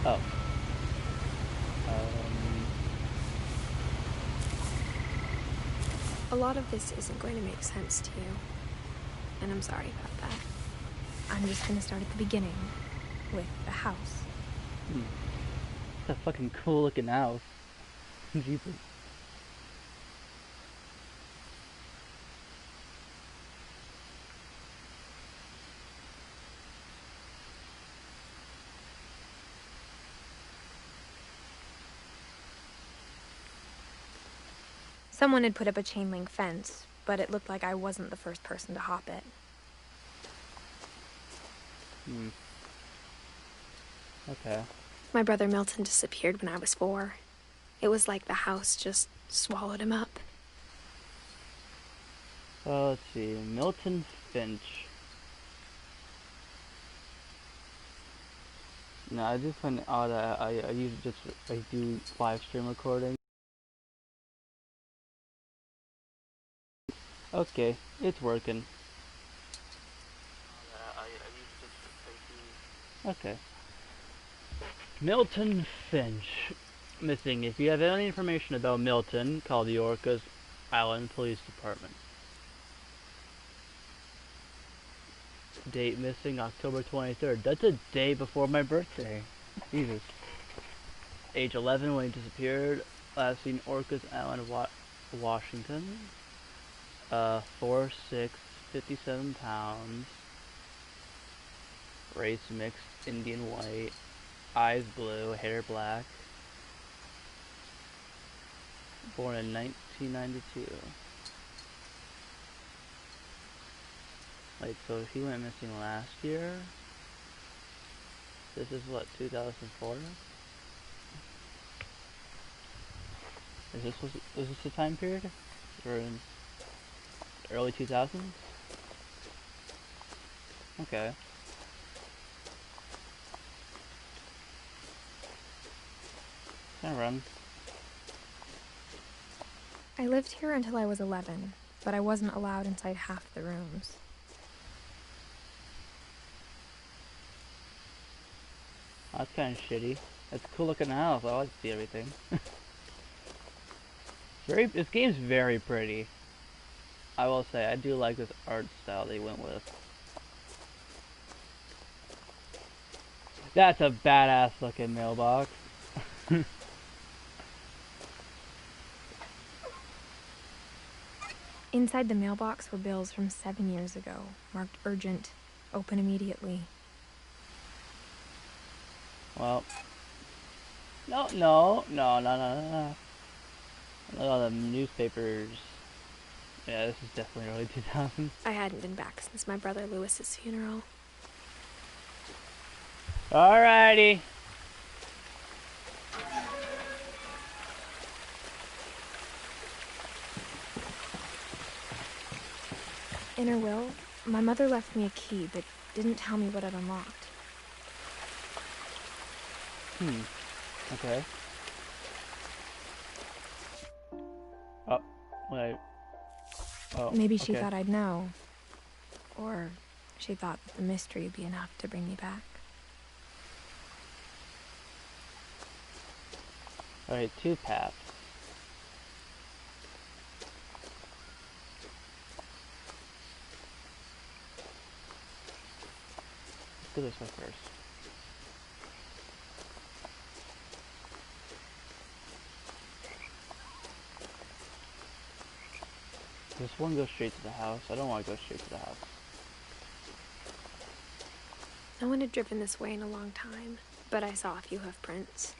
Oh. Um, A lot of this isn't going to make sense to you, and I'm sorry about that. I'm just gonna start at the beginning, with the house. it's a fucking cool looking house. Jesus. Someone had put up a chain link fence, but it looked like I wasn't the first person to hop it. Okay. My brother Milton disappeared when I was 4. It was like the house just swallowed him up. Let's see. Milton Finch. No, I just find it odd that I usually just do live stream recording. Okay, it's working. Okay. Milton Finch. Missing. If you have any information about Milton, call the Orcas Island Police Department. Date missing October 23rd. That's a day before my birthday. Jesus. Age 11 when he disappeared. Last seen Orcas Island, Washington. 4'6", 57 pounds. Race mixed Indian white. Eyes blue, hair black. Born in 1992. Like, so he went missing last year. This is what, 2004? Is this the time period? Or in early 2000s? Okay. Can I run? I lived here until I was 11, but I wasn't allowed inside half the rooms. Oh, that's kind of shitty. It's a cool looking house. I like to see everything. This game's very pretty. I will say, I do like this art style they went with. That's a badass looking mailbox. Inside the mailbox were bills from 7 years ago, marked urgent, open immediately. Well, no. Look at all the newspapers. Yeah, this is definitely early 2000s. I hadn't been back since my brother Lewis's funeral. Alrighty. In her will, my mother left me a key, but didn't tell me what it unlocked. Okay. Oh, wait. Oh, Maybe she okay. thought I'd know. Or she thought that the mystery would be enough to bring me back. Alright, 2 paths. Let's go this way first. This one goes straight to the house. I don't want to go straight to the house. No one had driven this way in a long time, but I saw a few hoof prints.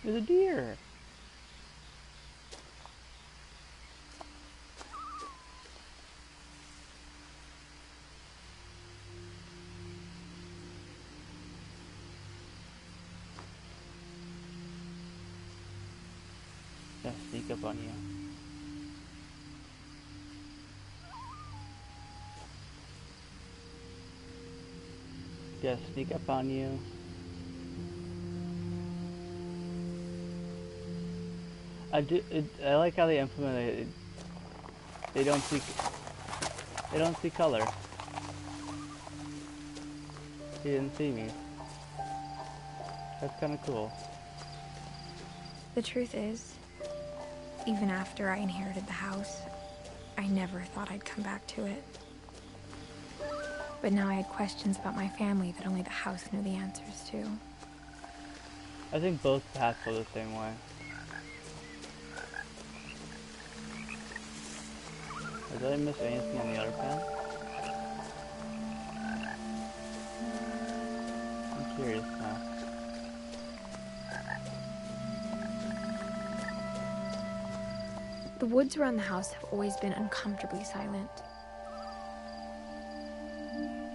There's a deer. Gonna sneak up on you. Gonna sneak up on you. I like how they implement it. They don't see color. He didn't see me. That's kind of cool. The truth is, even after I inherited the house, I never thought I'd come back to it. But now I had questions about my family that only the house knew the answers to. I think both paths go the same way. Did I miss anything on the other path? I'm curious now. The woods around the house have always been uncomfortably silent.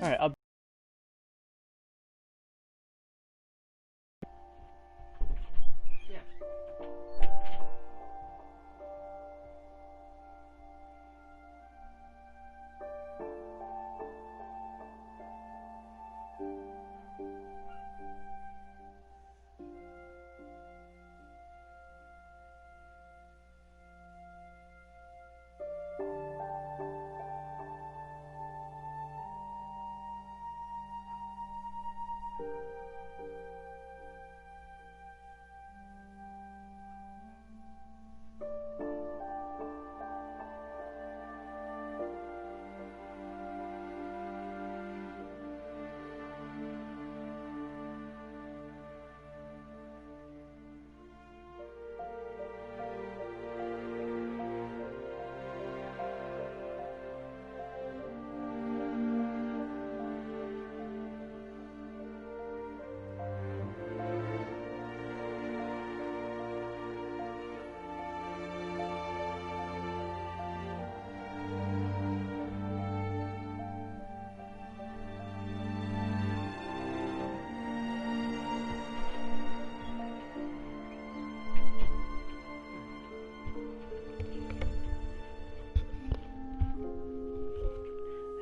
Alright, I'll...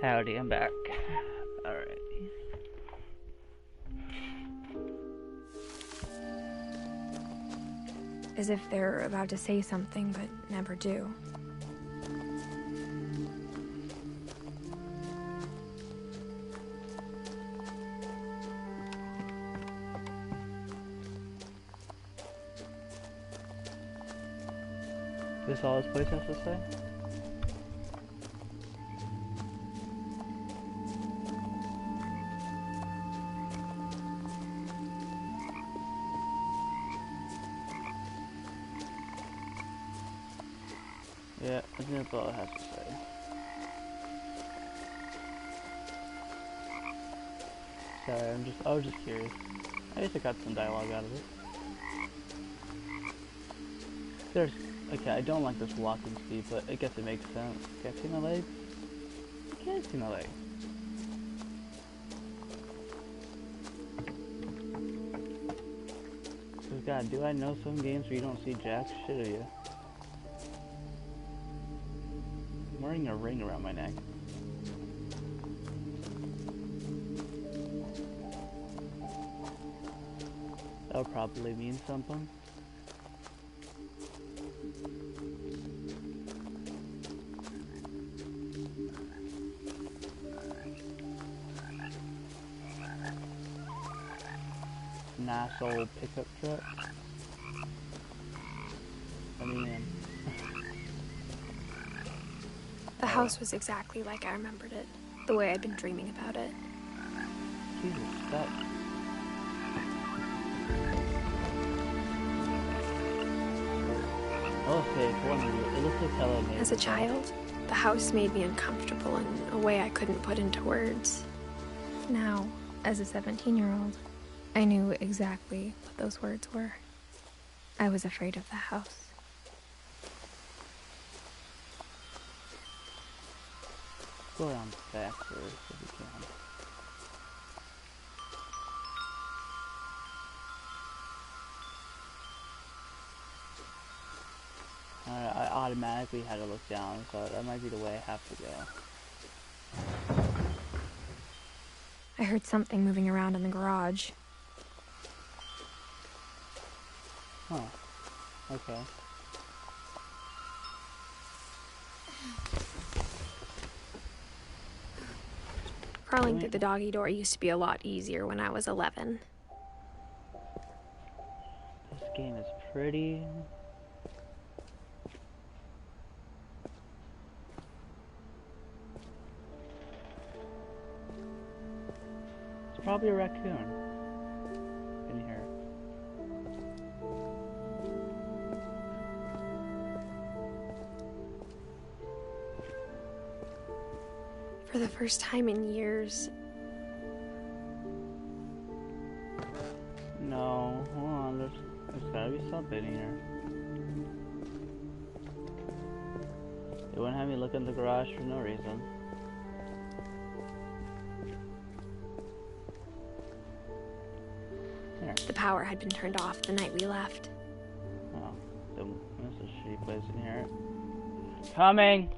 Howdy, I'm back. Alright. As if they're about to say something but never do. This all this place has to say? Yeah, I think that's all it has to say. Sorry, I was just curious. I guess I got some dialogue out of it. Okay, I don't like this walking speed, but I guess it makes sense. Can I see my legs? I can't see my legs. Cause God, do I know some games where you don't see jack shit of you? I'm wearing a ring around my neck. That'll probably mean something. Nice old pickup truck. I mean... The house was exactly like I remembered it, the way I'd been dreaming about it. Jesus, that... I'll say, for one reason, it looks like hella amazing. As a child, the house made me uncomfortable in a way I couldn't put into words. Now, as a 17-year-old, I knew exactly what those words were. I was afraid of the house. Go around back first if you can. I automatically had to look down, so that might be the way I have to go. I heard something moving around in the garage. Huh. Okay. Crawling through the doggy door used to be a lot easier when I was 11. This game is pretty. It's probably a raccoon in here. For the first time in years. No, hold on, there's gotta be something here. They wouldn't have me look in the garage for no reason. Here. The power had been turned off the night we left. Oh, there's a shitty place in here. Coming!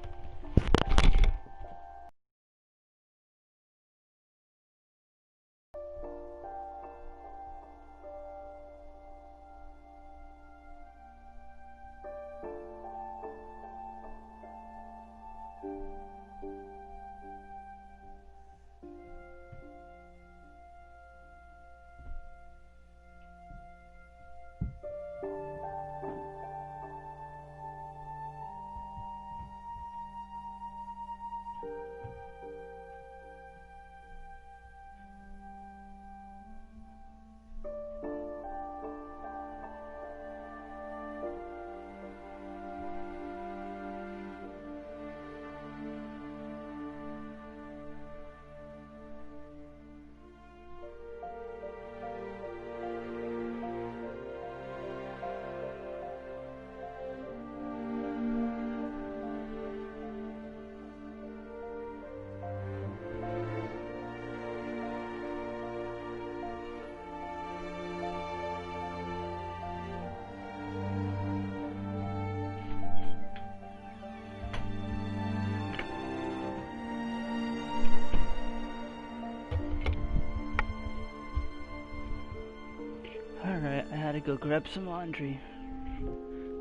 Alright, I had to go grab some laundry.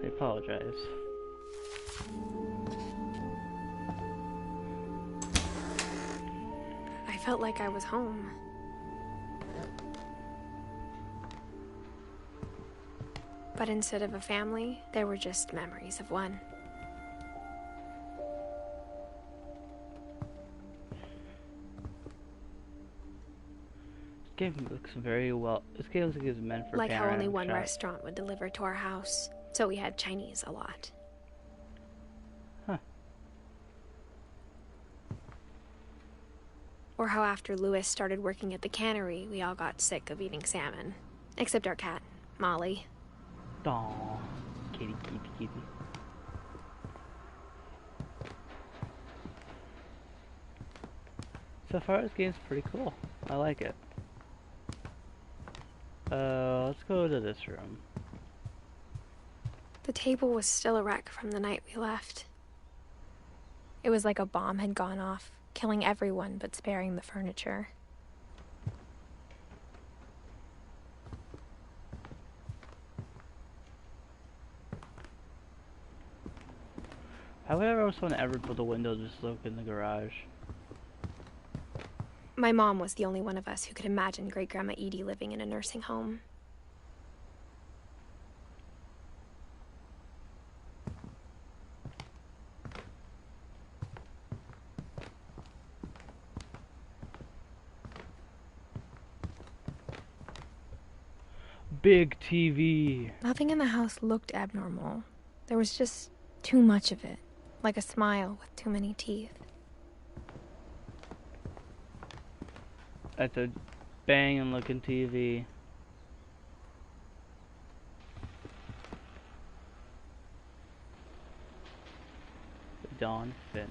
I apologize. I felt like I was home. But instead of a family, there were just memories of one. This game looks very well. This game looks like it's meant for like how only parent one child. restaurant would deliver to our house, so we had Chinese a lot. Huh. Or how after Louis started working at the cannery, we all got sick of eating salmon. Except our cat, Molly. Aw, kitty, kitty, kitty. So far, this game's pretty cool. I like it. Let's go to this room. The table was still a wreck from the night we left. It was like a bomb had gone off, killing everyone but sparing the furniture. How would someone ever put the window just look in the garage? My mom was the only one of us who could imagine Great-Grandma Edie living in a nursing home. Big TV. Nothing in the house looked abnormal. There was just too much of it, like a smile with too many teeth. That's a banging looking TV. Edith Finch.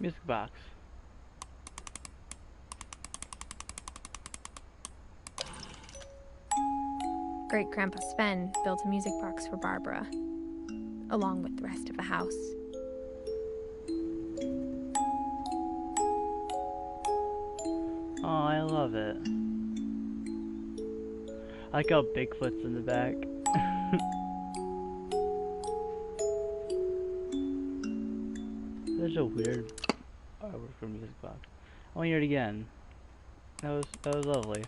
Music box. Great-Grandpa Sven built a music box for Barbara, along with the rest of the house. Oh, I love it. I like how Bigfoot's in the back. Such a weird artwork for a music box. I want to hear it again. That was lovely.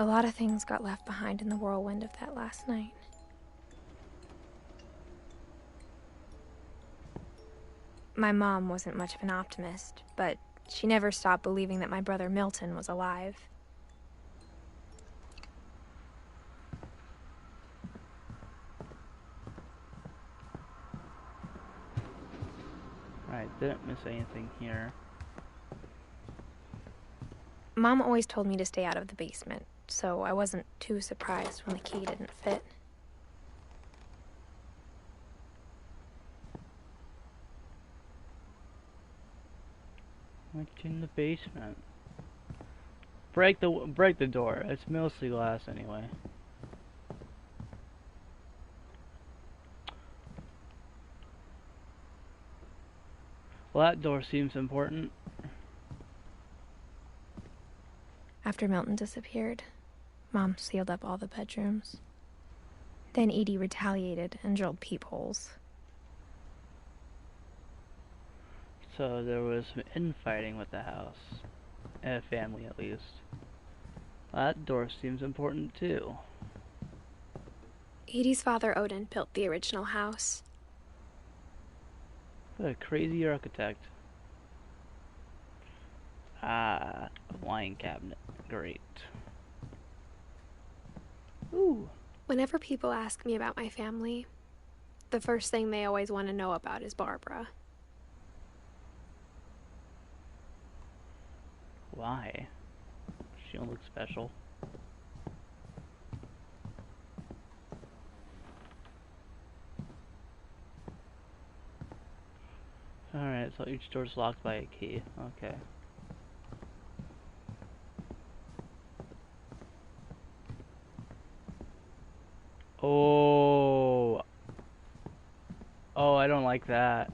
A lot of things got left behind in the whirlwind of that last night. My mom wasn't much of an optimist, but she never stopped believing that my brother Milton was alive. Alright, didn't miss anything here. Mom always told me to stay out of the basement, so I wasn't too surprised when the key didn't fit. What's in the basement? Break the door. It's mostly glass anyway. Well, that door seems important. After Milton disappeared, Mom sealed up all the bedrooms. Then Edie retaliated and drilled peepholes. So there was some infighting with the house. And family, at least. That door seems important, too. Edie's father, Odin, built the original house. What a crazy architect. Ah, a wine cabinet. Great. Ooh. Whenever people ask me about my family, the first thing they always want to know about is Barbara. Why? She don't look special. Alright, so each door's locked by a key. Okay. Oh. Oh, I don't like that.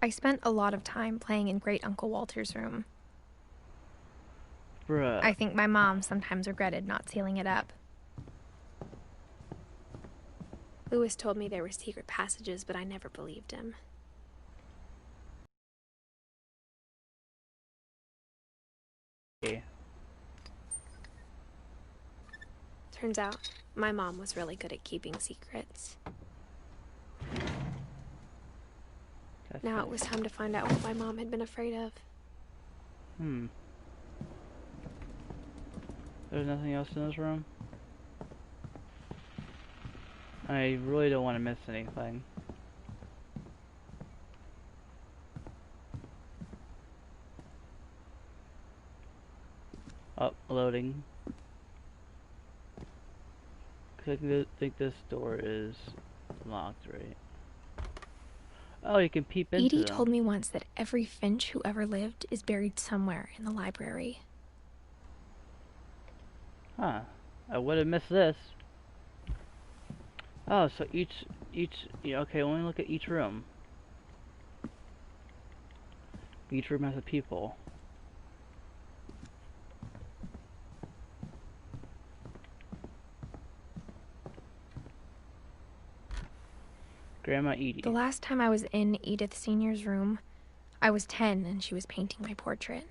I spent a lot of time playing in Great Uncle Walter's room. Bruh. I think my mom sometimes regretted not sealing it up. Lewis told me there were secret passages, but I never believed him. Okay. Turns out, my mom was really good at keeping secrets. Now it was time to find out what my mom had been afraid of. There's nothing else in this room? I really don't want to miss anything. Oh, loading. I think this door is locked, right? Oh, you can peep into Edie them. told me once that every Finch who ever lived is buried somewhere in the library. Huh. I would have missed this. Oh, so yeah, okay, let me look at each room. Each room has a peephole. Grandma Edie. The last time I was in Edith Sr.'s room, I was 10 and she was painting my portrait.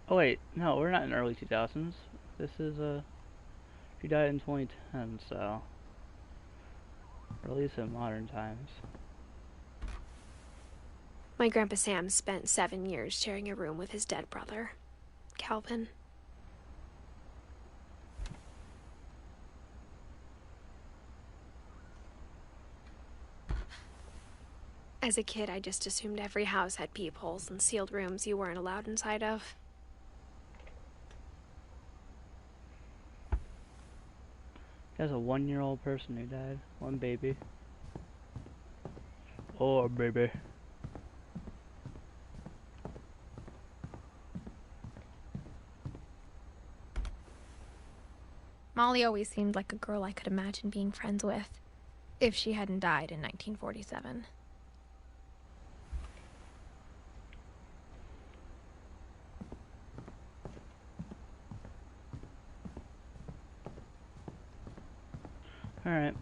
Oh wait, no, we're not in early 2000s. This is she died in 2010, so released in modern times. My Grandpa Sam spent 7 years sharing a room with his dead brother, Calvin. As a kid, I just assumed every house had peepholes and sealed rooms you weren't allowed inside of. There's a 1-year-old person who died. One baby. Oh, baby. Molly always seemed like a girl I could imagine being friends with, if she hadn't died in 1947. Alright.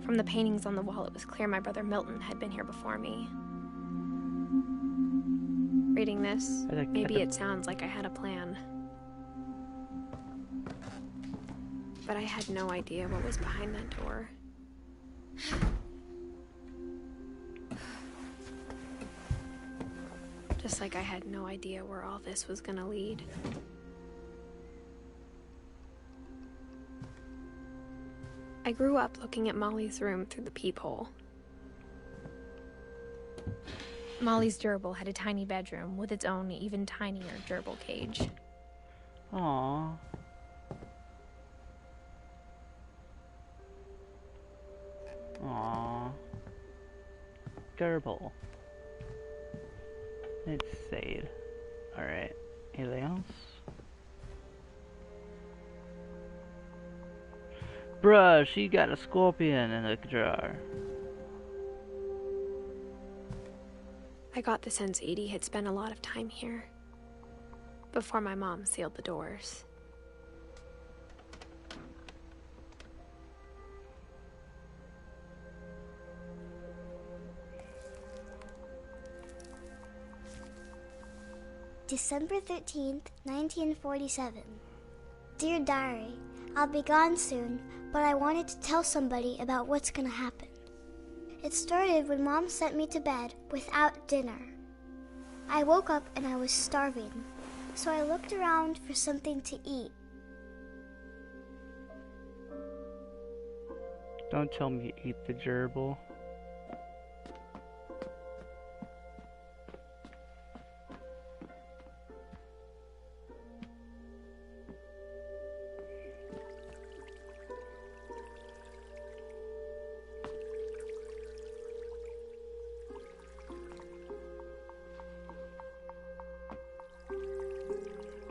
From the paintings on the wall, it was clear my brother Milton had been here before me. Reading this, maybe it sounds like I had a plan. But I had no idea what was behind that door. Just like I had no idea where all this was gonna lead. I grew up looking at Molly's room through the peephole. Molly's gerbil had a tiny bedroom with its own even tinier gerbil cage. Aww. Aww. Gerbil. It's Sade. Alright. Anything else? Bruh, she got a scorpion in the jar. I got the sense Edie had spent a lot of time here before my mom sealed the doors. December 13th, 1947. Dear Diary, I'll be gone soon, but I wanted to tell somebody about what's gonna happen. It started when Mom sent me to bed without dinner. I woke up and I was starving, so I looked around for something to eat. Don't tell me eat the gerbil.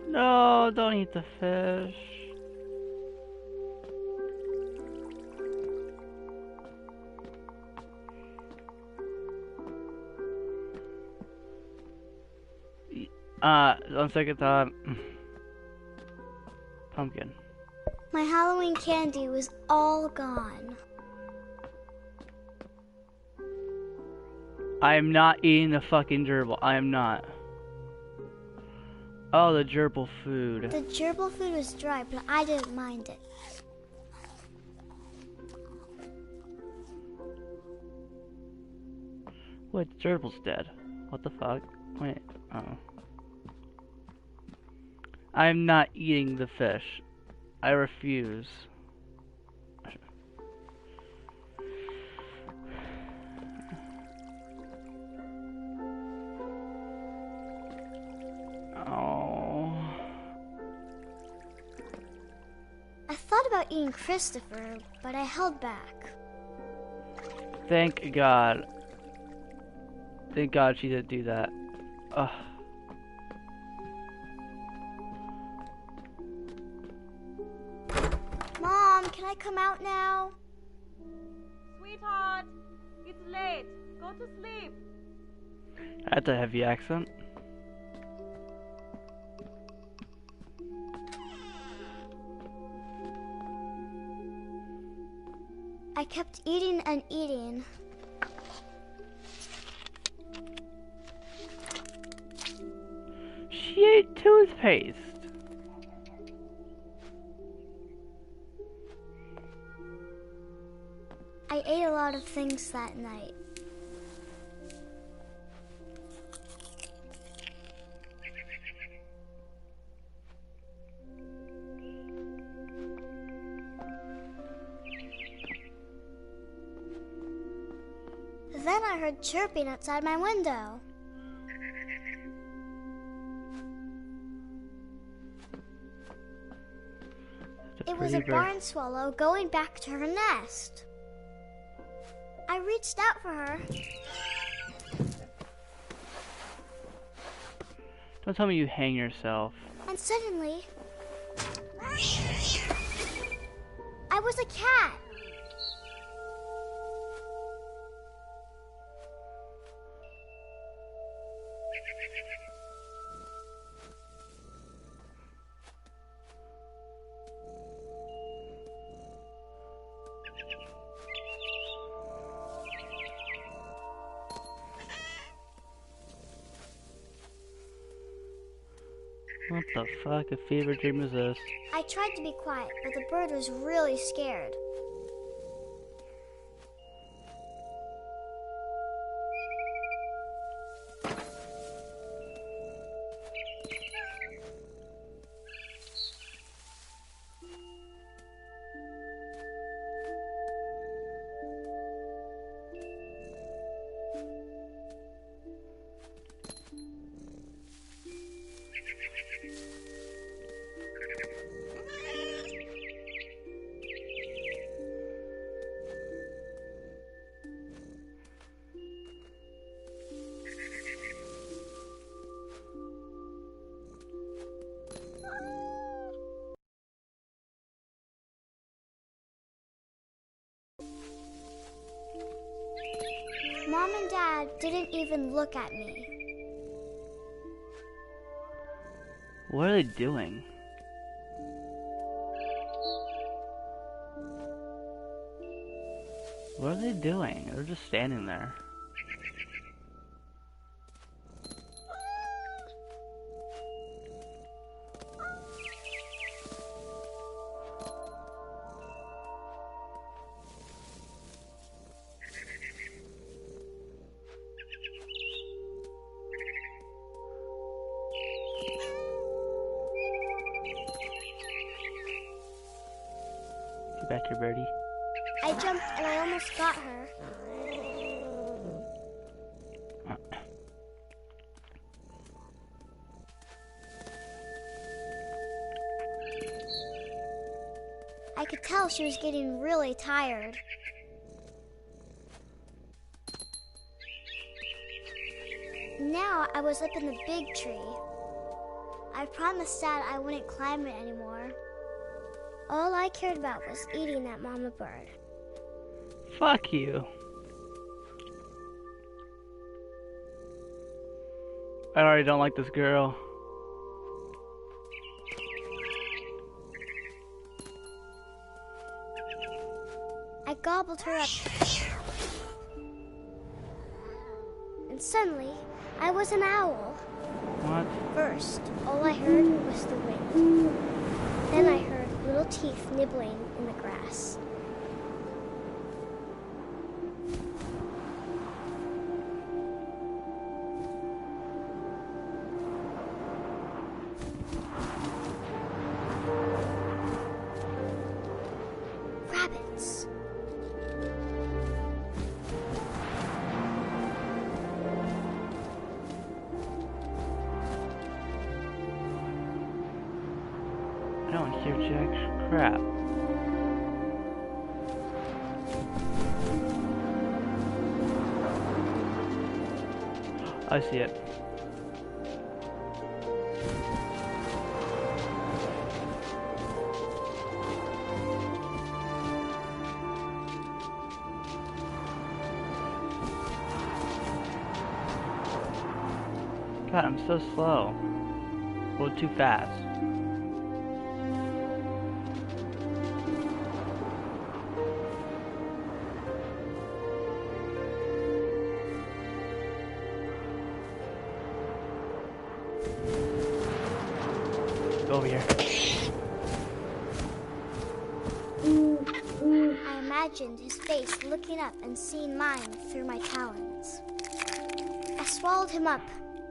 No, don't eat the fish. On second thought, pumpkin. My Halloween candy was all gone. I am not eating the fucking gerbil. I am not. Oh, the gerbil food. The gerbil food was dry, but I didn't mind it. What? The gerbil's dead. What the fuck? Wait. Oh. I am not eating the fish. I refuse. Oh. I thought about eating Christopher, but I held back. Thank God. Thank God she didn't do that. Ugh. Mom, can I come out now? Sweetheart, it's late. Go to sleep. That's a heavy accent. I kept eating and eating. She ate toothpaste. I ate a lot of things that night. Then I heard chirping outside my window. It was a barn swallow going back to her nest. I reached out for her. Don't tell me you hang yourself. And suddenly, I was a cat. What the fuck? A fever dream is this? I tried to be quiet, but the bird was really scared. Mom and Dad didn't even look at me. What are they doing? What are they doing? They're just standing there. Get back here, birdie. I jumped and I almost got her. I could tell she was getting really tired. Now I was up in the big tree. I promised Dad I wouldn't climb it anymore. All I cared about was eating that mama bird. Fuck you. I already don't like this girl. I gobbled her up. And suddenly, I was an owl. What? First, all I heard was the wind. Then I heard little teeth nibbling in the grass. Rabbits. I don't hear jack crap. I see it. God, I'm so slow. Well, too fast. Go over here. I imagined his face looking up and seeing mine through my talons. I swallowed him up,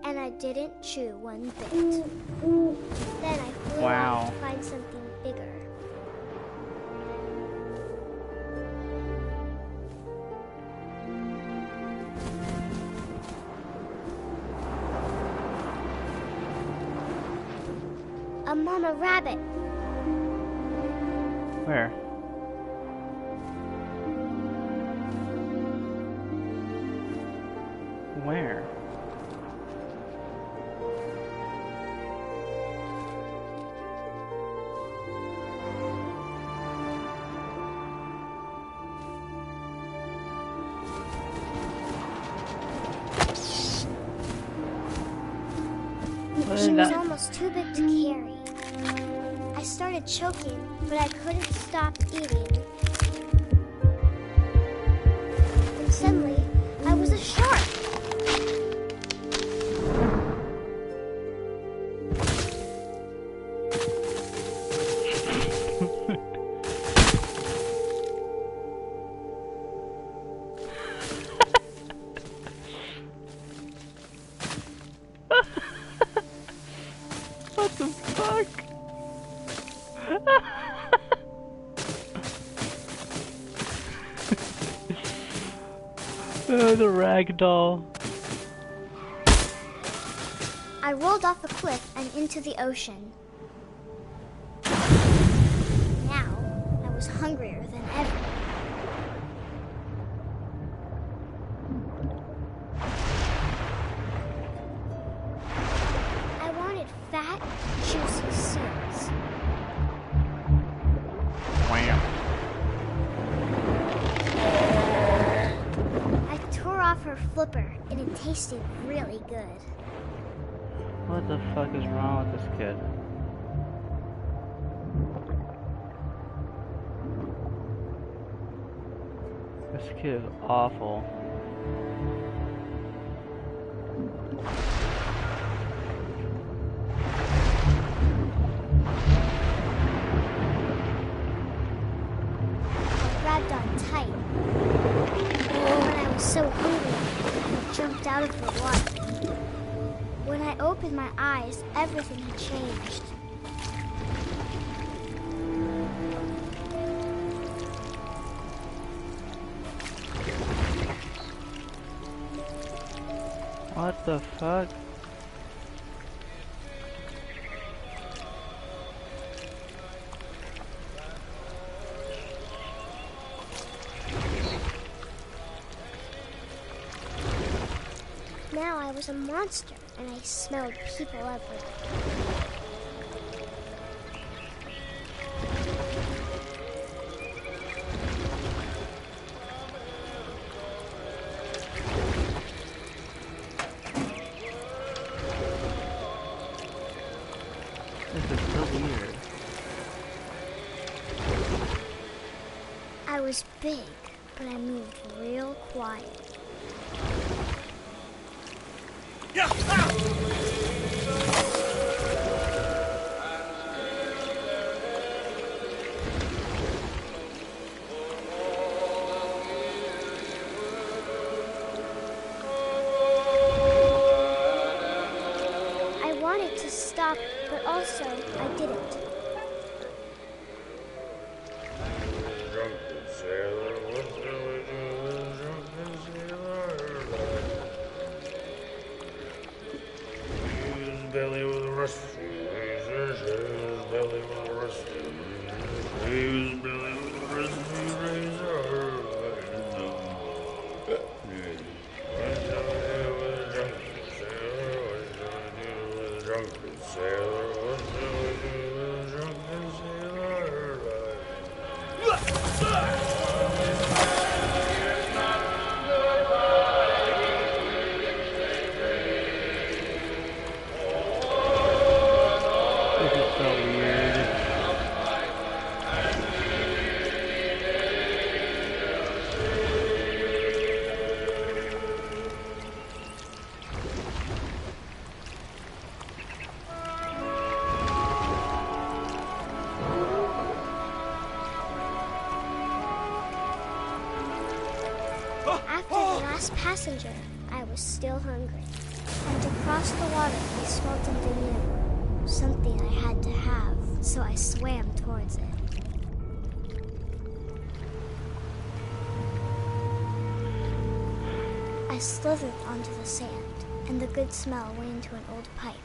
and I didn't chew one bit. Then I flew out to find something bigger. mama rabbit. Where? Where? She was almost too big to carry. I started choking, but I couldn't stop eating. And suddenly, I was a shark. What the fuck? Oh, the rag doll. I rolled off a cliff and into the ocean. Now, I was hungrier than ever. I wanted fat, juicy seals. Wham. I tore off her flipper, and it tasted really good. What the fuck is wrong with this kid? This kid is awful. I grabbed on tight. When I was so hungry, I jumped out of the water. When I opened my eyes, everything had changed. What the fuck? Now I was a monster, and I smelled people everywhere. This is so weird. I was big, but I moved real quiet. I wanted to stop, but also I didn't. Belly with a rusty razor, belly with a rusty razor, belly with a rusty razor. Drunken sailor, what shall I do with a drunken sailor? This is so weird. After the last passenger, I was still hungry. And to cross the water, I smelled something new. Something I had to have, so I swam towards it. I slithered onto the sand, and the good smell went into an old pipe.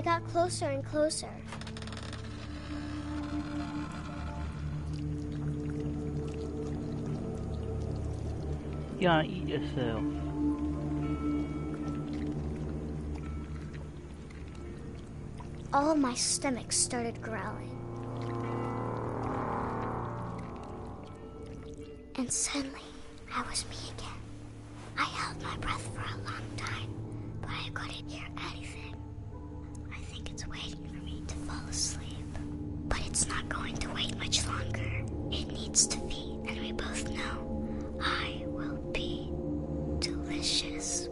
got closer and closer. You gotta eat yourself. All of my stomach started growling. And suddenly, I was me again. I held my breath for a long time, but I couldn't hear anything. I think it's waiting for me to fall asleep. But it's not going to wait much longer. It needs to feed, and we both know I will be delicious.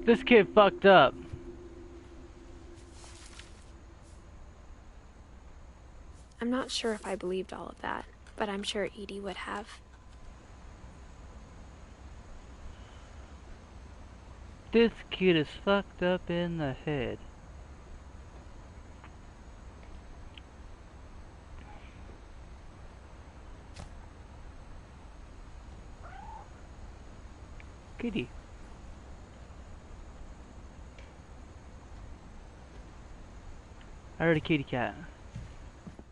This kid fucked up. I'm not sure if I believed all of that, but I'm sure Edie would have. This kid is fucked up in the head. Kitty. I heard a kitty cat.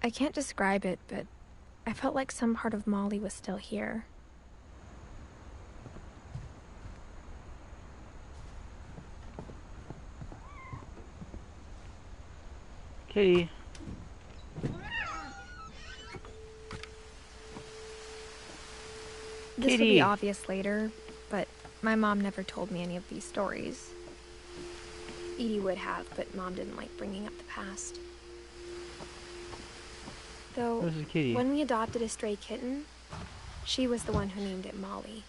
I can't describe it, but I felt like some part of Molly was still here. Kitty. This will Kitty. be obvious later, but my mom never told me any of these stories. Edie would have, but Mom didn't like bringing up the past. Though, This is Kitty. when we adopted a stray kitten, she was the one who named it Molly.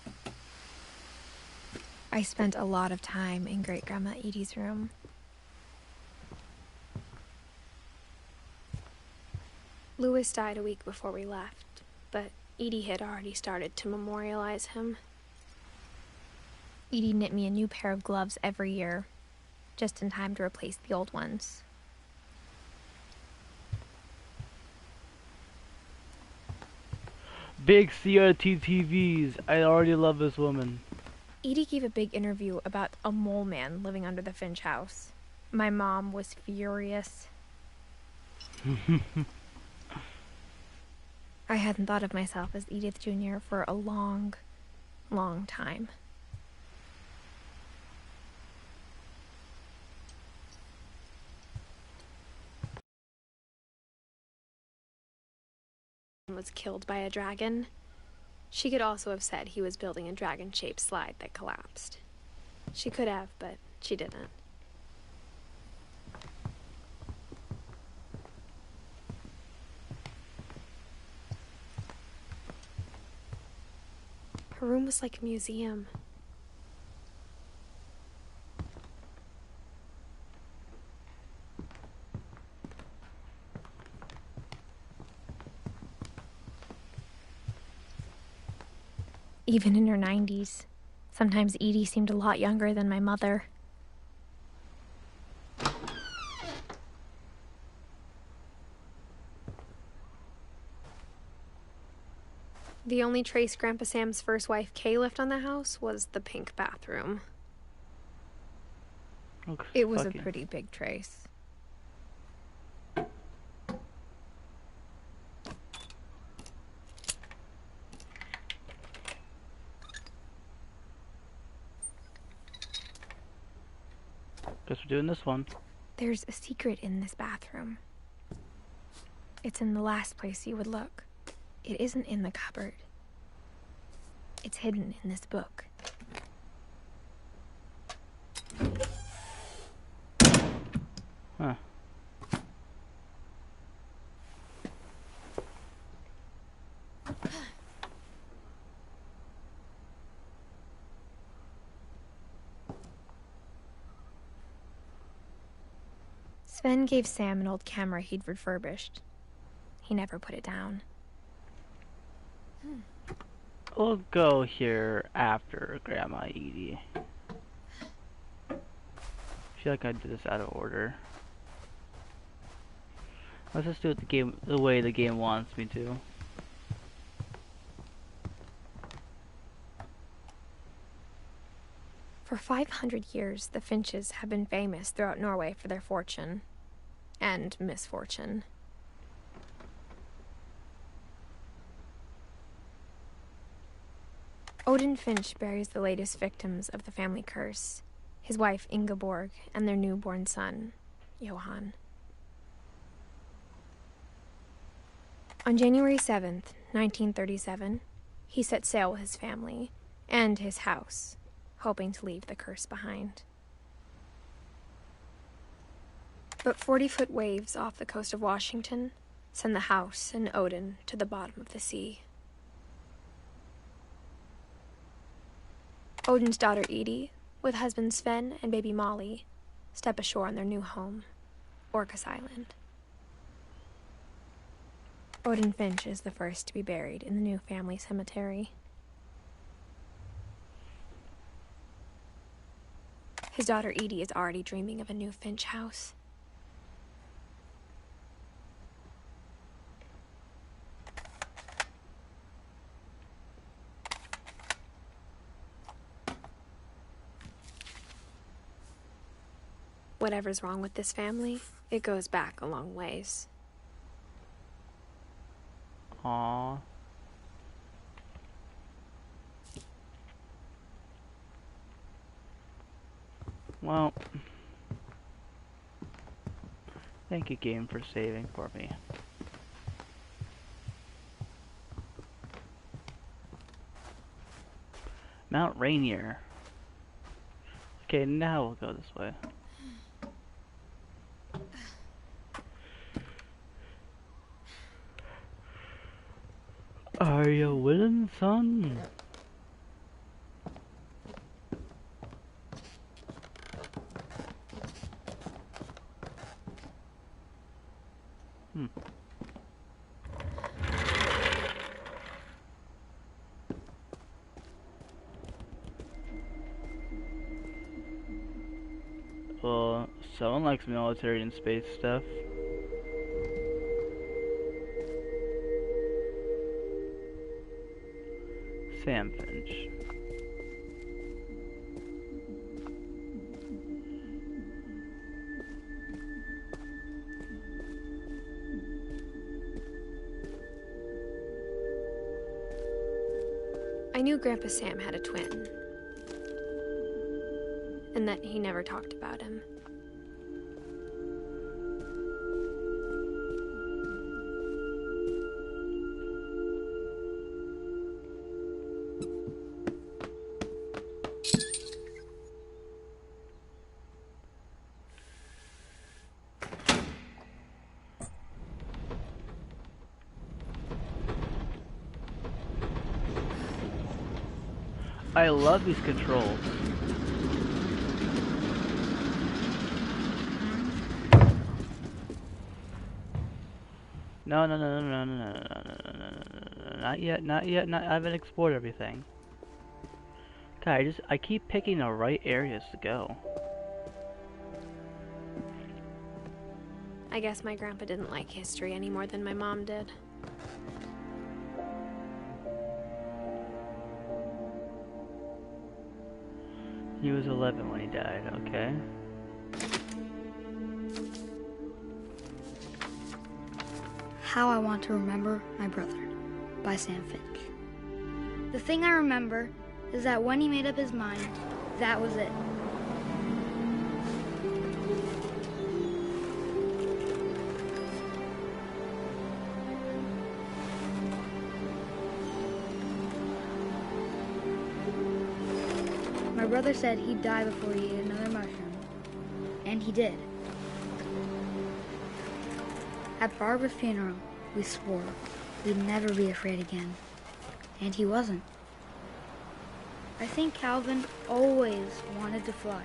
I spent a lot of time in Great-Grandma Edie's room. Louis died a week before we left, but Edie had already started to memorialize him. Edie knit me a new pair of gloves every year, just in time to replace the old ones. Big CRT TVs. I already love this woman. Edie gave a big interview about a mole man living under the Finch house. My mom was furious. I hadn't thought of myself as Edith Jr. for a long, long time. Was killed by a dragon. She could also have said he was building a dragon-shaped slide that collapsed. She could have, but she didn't. Her room was like a museum. Even in her 90s, sometimes Edie seemed a lot younger than my mother. The only trace Grandpa Sam's first wife, Kay, left on the house was the pink bathroom. Looks It was a fucking- pretty big trace. Guess we're doing this one. There's a secret in this bathroom. It's in the last place you would look. It isn't in the cupboard. It's hidden in this book. Huh. Sven gave Sam an old camera he'd refurbished. He never put it down. We'll go here after Grandma Edie. I feel like I did this out of order. Let's just do it the way the game wants me to. For 500 years, the Finches have been famous throughout Norway for their fortune and misfortune. Odin Finch buries the latest victims of the family curse, his wife Ingeborg and their newborn son, Johan. On January 7th, 1937, he set sail with his family and his house, hoping to leave the curse behind. But 40-foot waves off the coast of Washington send the house and Odin to the bottom of the sea. Odin's daughter Edie, with husband Sven and baby Molly, step ashore on their new home, Orcas Island. Odin Finch is the first to be buried in the new family cemetery. His daughter Edie is already dreaming of a new Finch house. Whatever's wrong with this family, it goes back a long ways. Aww. Well, thank you, game, for saving for me. Mount Rainier. Okay, now we'll go this way. Are you willing, son? Well, someone likes military and space stuff. Sam Finch. I knew Grandpa Sam had a twin, and that he never talked about him. I love these controls. No, not yet, I haven't explored everything. God, I keep picking the right areas to go. I guess my grandpa didn't like history any more than my mom did. He was 11 when he died, okay. How I Want to Remember My Brother by Sam Finch. The thing I remember is that when he made up his mind, that was it. My brother said he'd die before he ate another mushroom, and he did. At Barbara's funeral, we swore we'd never be afraid again, and he wasn't. I think Calvin always wanted to fly.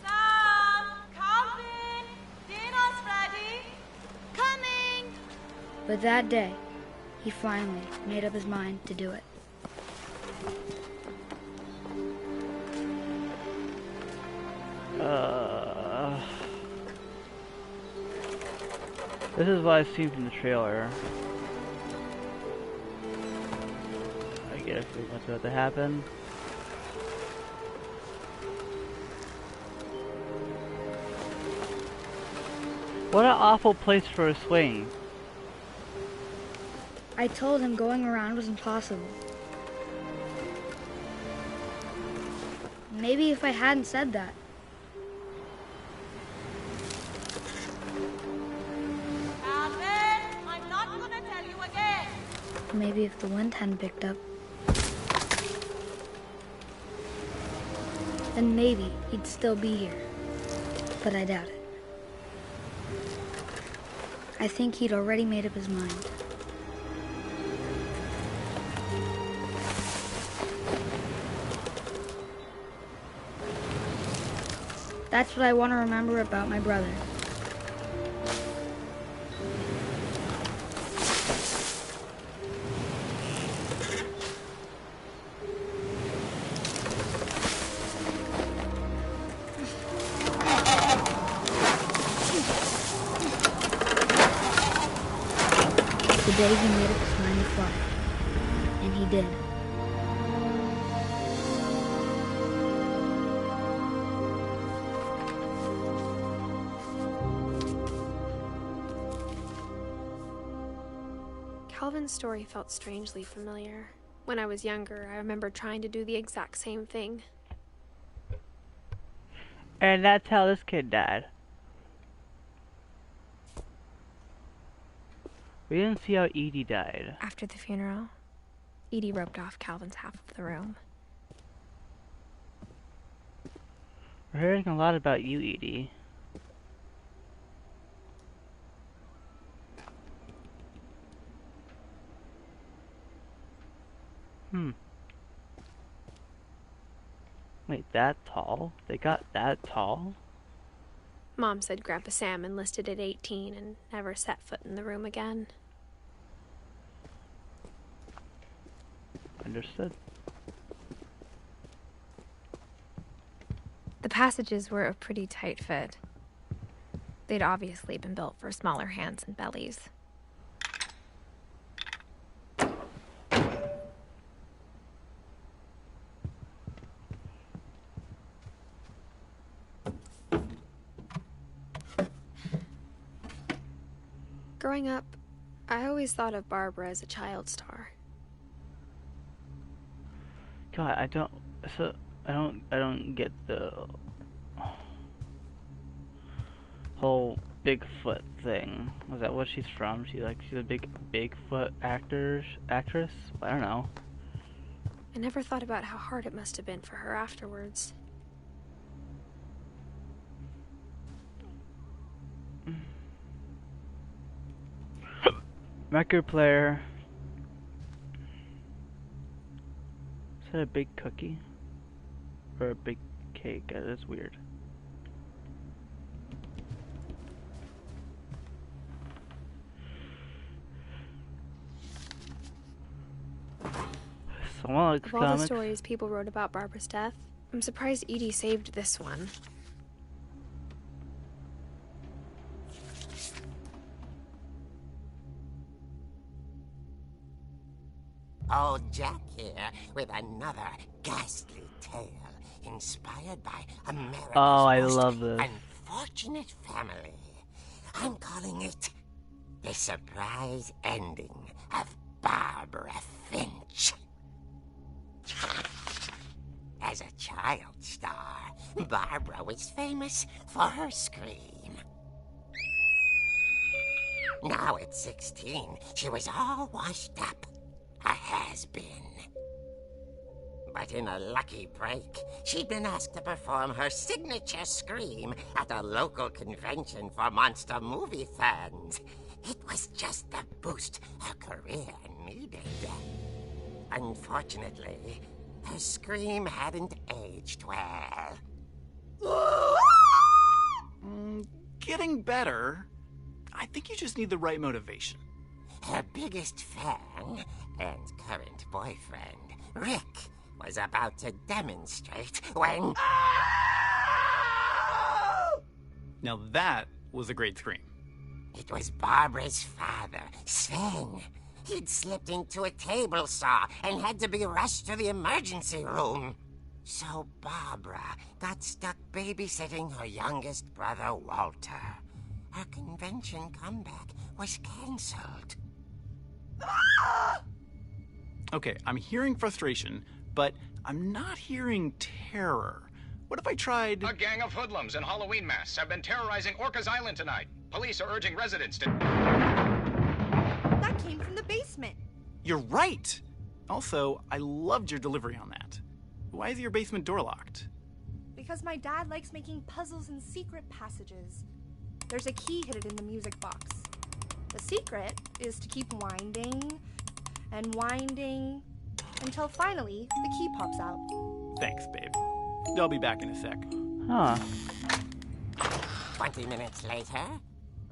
Sam! Calvin! Dinner's ready! Coming! But that day, he finally made up his mind to do it. This is what I've seen from the trailer. scared of what's about to happen. What an awful place for a swing. I told him going around was impossible. Maybe if I hadn't said that. Calvin, I'm not gonna tell you again. Maybe if the wind hadn't picked up. Then maybe he'd still be here. But I doubt it. I think he'd already made up his mind. That's what I want to remember about my brother. The day he made up his mind to fly. And he did. Calvin's story felt strangely familiar. When I was younger, I remember trying to do the exact same thing. And that's how this kid died. We didn't see how Edie died. After the funeral, Edie roped off Calvin's half of the room. We're hearing a lot about you, Edie. Wait, that tall? They got that tall? Mom said Grandpa Sam enlisted at 18 and never set foot in the room again. Understood. The passages were a pretty tight fit. They'd obviously been built for smaller hands and bellies. Growing up, I always thought of Barbara as a child star. God, I don't get the whole Bigfoot thing. Was that what she's from? She's a big Bigfoot actress? I don't know. I never thought about how hard it must have been for her afterwards. Record player. Is that a big cookie? Or a big cake? That's weird. Someone likes Of all the comics. stories people wrote about Barbara's death, I'm surprised Edie saved this one. Old Jack here with another ghastly tale inspired by America's Oh, I most love this. unfortunate family. I'm calling it The Surprise Ending of Barbara Finch. As a child star, Barbara was famous for her scream. Now at 16, she was all washed up. A has-been. But in a lucky break, she'd been asked to perform her signature scream at a local convention for monster movie fans. It was just the boost her career needed. Unfortunately, her scream hadn't aged well. Getting better. I think you just need the right motivation. Her biggest fan and current boyfriend, Rick, was about to demonstrate when... Now that was a great scream. It was Barbara's father, Sven. He'd slipped into a table saw and had to be rushed to the emergency room. So Barbara got stuck babysitting her youngest brother, Walter. Her convention comeback was canceled. Okay, I'm hearing frustration, but I'm not hearing terror. What if I tried... A gang of hoodlums in Halloween masks have been terrorizing Orcas Island tonight. Police are urging residents to... That came from the basement. You're right! Also, I loved your delivery on that. Why is your basement door locked? Because my dad likes making puzzles and secret passages. There's a key hidden in the music box. The secret is to keep winding and winding until finally the key pops out. Thanks, babe. I'll be back in a sec. Huh. 20 minutes later,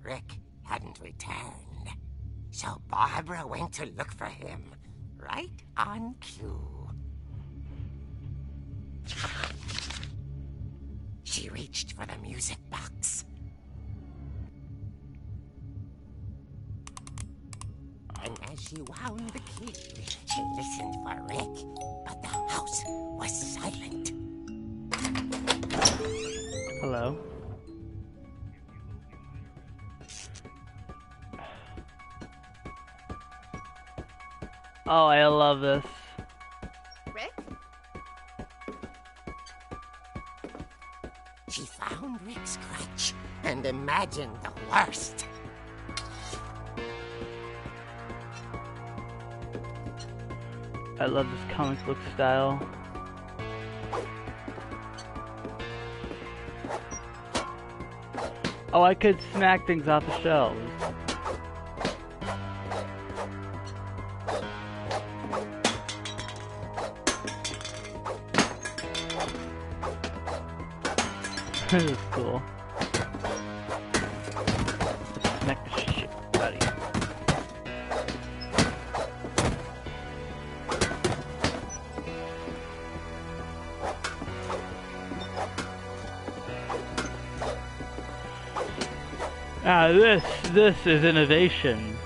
Rick hadn't returned. So Barbara went to look for him, right on cue. She reached for the music box. And as she wound the key, she listened for Rick, but the house was silent. Hello. Oh, I love this. Rick? She found Rick's crutch and imagined the worst. I love this comic book style. Oh, I could smack things off the shelves. This is cool. Smack the shit out of you. Ah, this is innovation.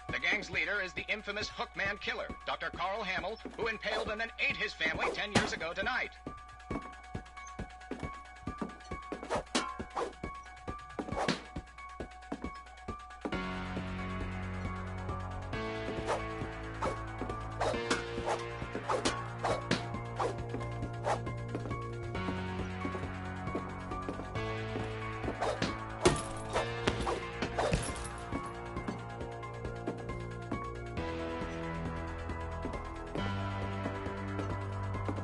The gang's leader is the infamous Hookman Killer, Dr. Carl Hamill, who impaled and then ate his family 10 years ago tonight.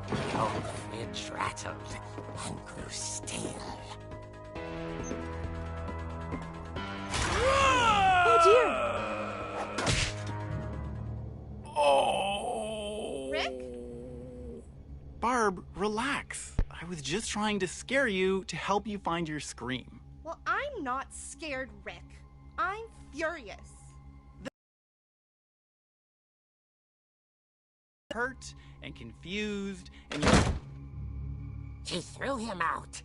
The old fridge rattled and grew still. Oh dear! Oh! Rick? Barb, relax. I was just trying to scare you to help you find your scream. Well, I'm not scared, Rick. I'm furious. Hurt and confused and She threw him out,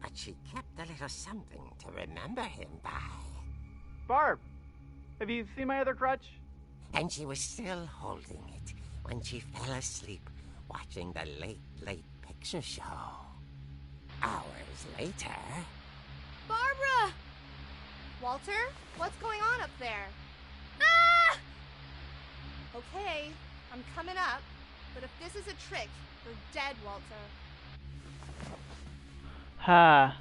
but she kept a little something to remember him by. Barb, have you seen my other crutch? And she was still holding it when she fell asleep watching the late picture show. Hours later... Barbara! Walter, what's going on up there? Ah! Okay, I'm coming up, but if this is a trick, you're dead, Walter. Ha.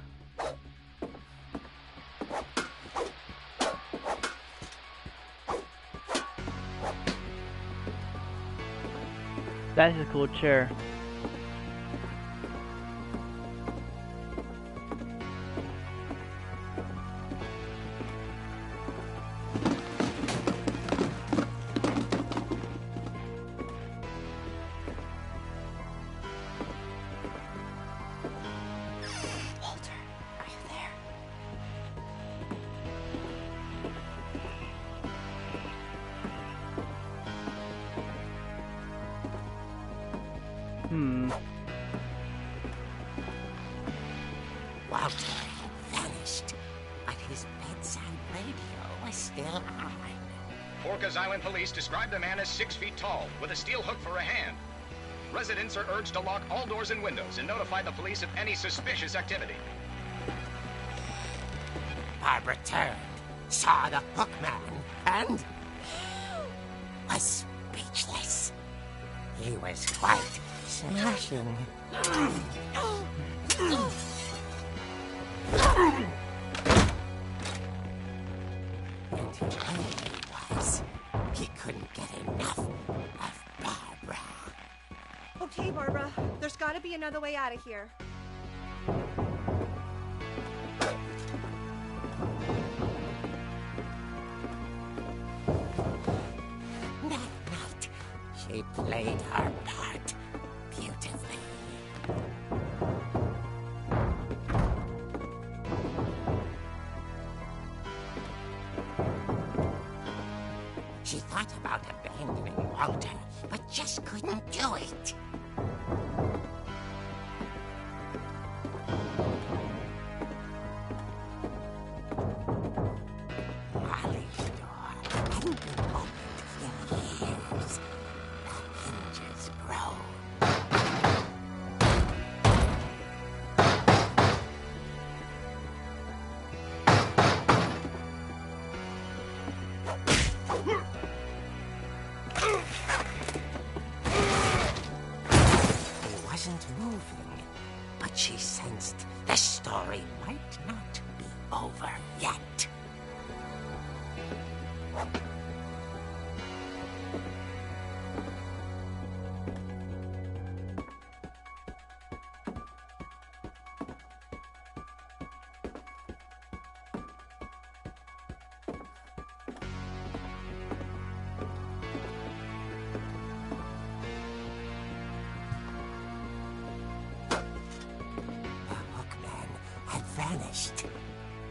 That's a cool chair. Walter, are you there? Walter vanished, but his bedside radio was still on. Orcas Island police described the man as 6 feet tall, with a steel hook for a hand. Residents are urged to lock all doors and windows and notify the police of any suspicious activity. Barbara turned, saw the hook man, and was speechless. He was quite smashing. And he really was. He couldn't get enough of Barbara. Okay, Barbara. There's got to be another way out of here. That night, she played her part beautifully. She thought about abandoning Walter, but just couldn't do it. Molly's door hadn't been opened in years. The hinges groaned. He wasn't moving, but she sensed the story might not be over yet. The hookman had vanished.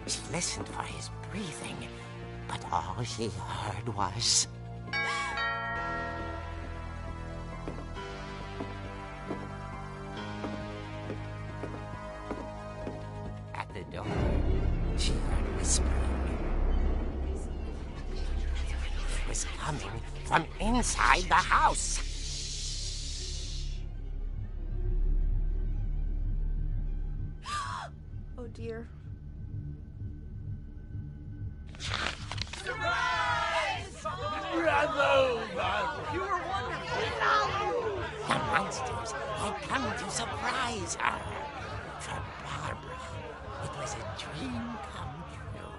She listened for his breathing, but all she heard was... At the door, she heard whispering. It was coming from inside the house. Oh, dear. The monsters had come to surprise her. For Barbara, it was a dream come true.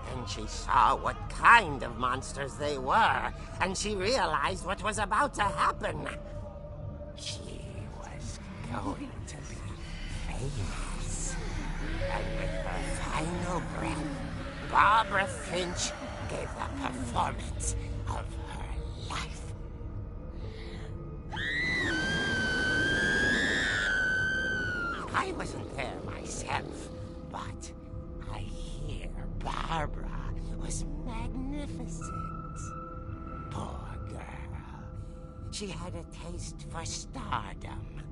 Then she saw what kind of monsters they were, and she realized what was about to happen. She was going to be famous. And with her final breath, Barbara Finch gave the performance of her life. I wasn't there myself, but I hear Barbara was magnificent. Poor girl. She had a taste for stardom.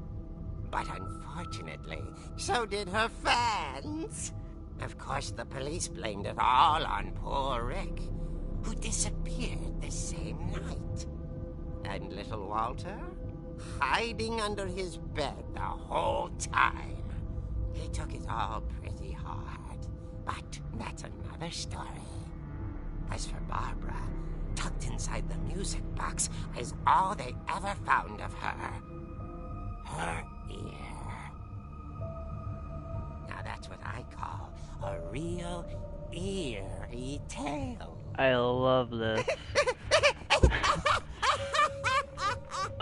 But unfortunately, so did her fans. Of course, the police blamed it all on poor Rick, who disappeared the same night. And little Walter? Hiding under his bed the whole time. He took it all pretty hard, but that's another story. As for Barbara, tucked inside the music box is all they ever found of her. Her ear. Now that's what I call a real eerie tale. I love this.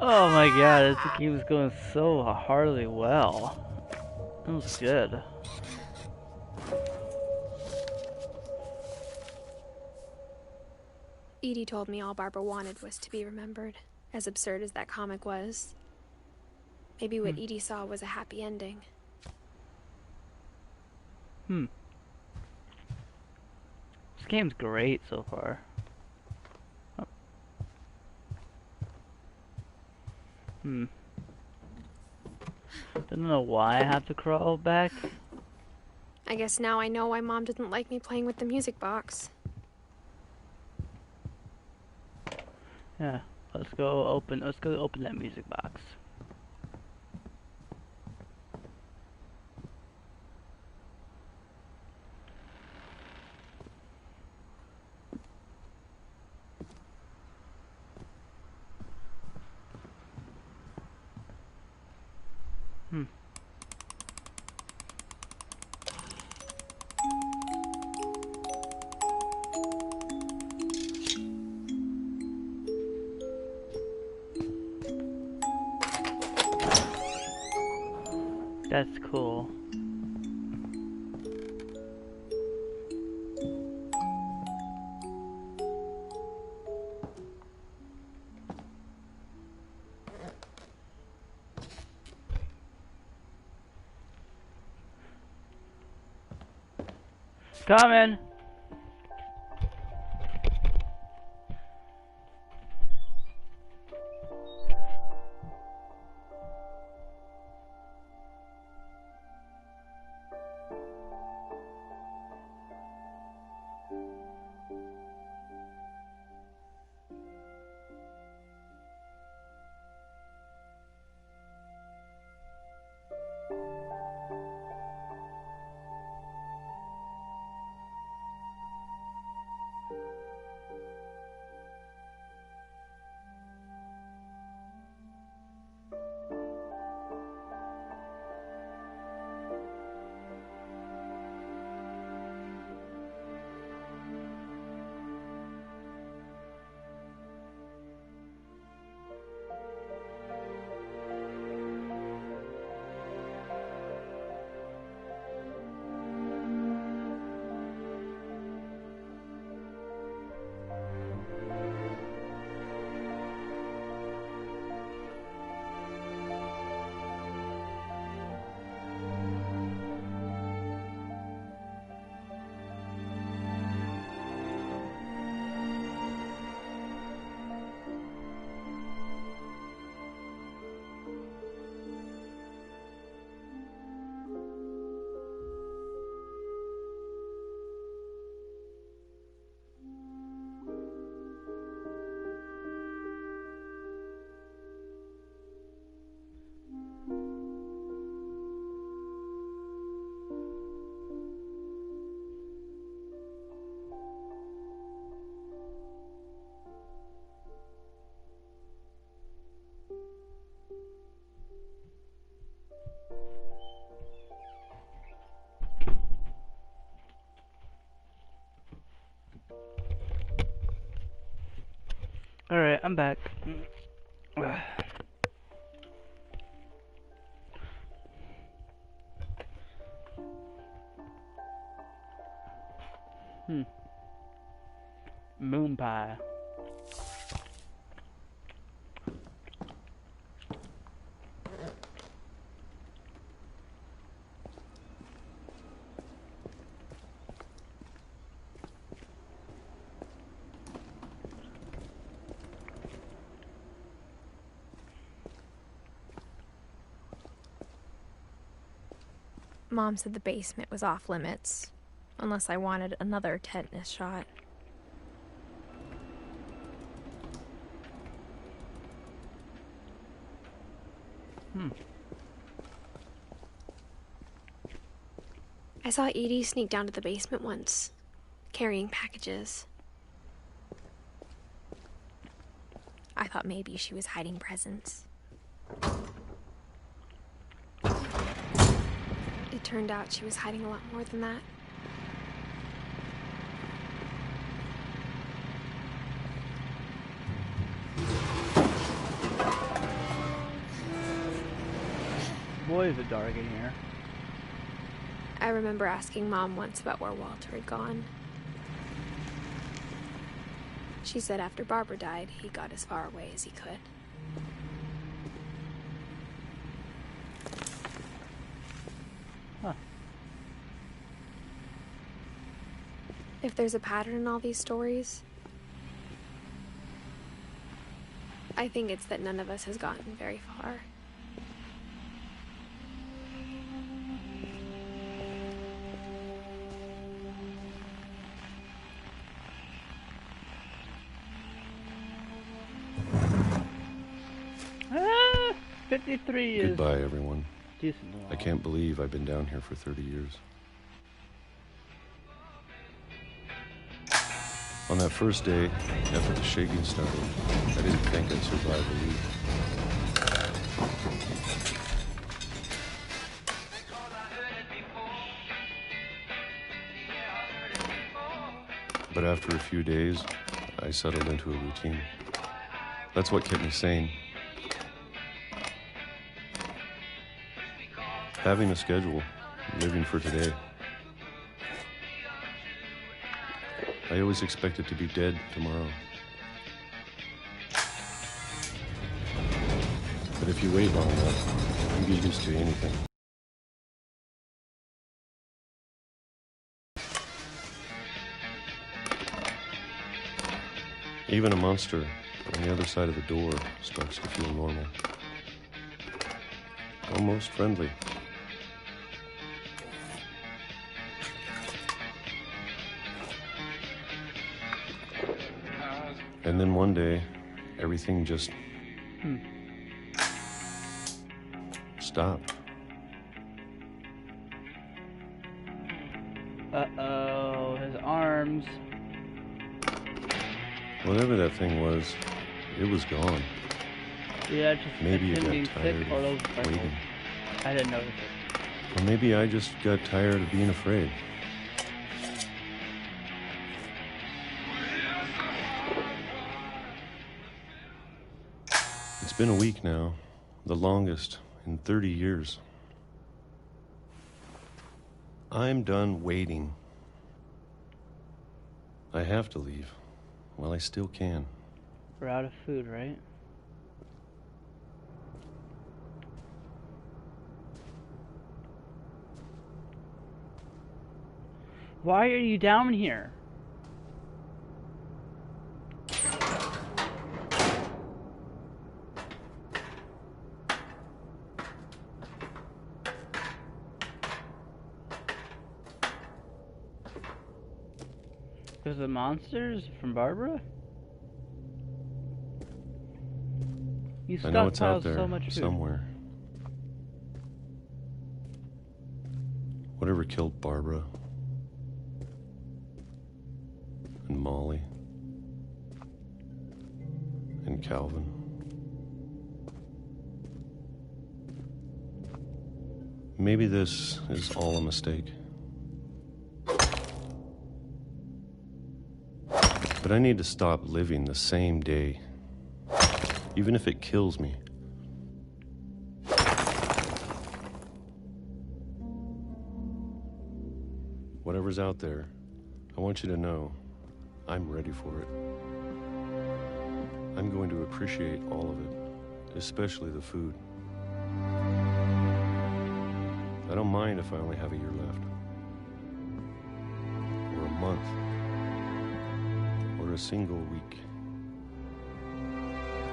Oh my god, this game is going so hardly well. That was good. Edie told me all Barbara wanted was to be remembered, as absurd as that comic was. Maybe what Edie saw was a happy ending. This game's great so far. Don't know why I have to crawl back I guess now I know why Mom didn't like me playing with the music box. Yeah, let's go open that music box. That's cool. Coming. Alright, I'm back. Moon pie. Mom said the basement was off limits, unless I wanted another tetanus shot. I saw Edie sneak down to the basement once, carrying packages. I thought maybe she was hiding presents. It turned out she was hiding a lot more than that. Boy, is it dark in here. I remember asking Mom once about where Walter had gone. She said after Barbara died, he got as far away as he could. Huh. If there's a pattern in all these stories, I think it's that none of us has gotten very far. 53 is Goodbye, everyone. decent long. I can't believe I've been down here for 30 years. On that first day, after the shaking started, I didn't think I'd survive a week. But after a few days, I settled into a routine. That's what kept me sane. Having a schedule, living for today. I always expected to be dead tomorrow. But if you wait long enough, you get used to anything. Even a monster on the other side of the door starts to feel normal. Almost friendly. And then one day, everything just stopped. Uh-oh, his arms. Whatever that thing was, it was gone. Yeah, just Maybe him you being got sick tired or of those waiting. I didn't notice it. Or maybe I just got tired of being afraid. It's been a week now, the longest in 30 years. I'm done waiting. I have to leave while I still can. We're out of food, right? Why are you down here? Because the monsters from Barbara? You I know it's out stockpiled there so much food. somewhere. Whatever killed Barbara and Molly and Calvin. Maybe this is all a mistake. But I need to stop living the same day, even if it kills me. Whatever's out there, I want you to know I'm ready for it. I'm going to appreciate all of it, especially the food. I don't mind if I only have a year left, or a month, or a single week.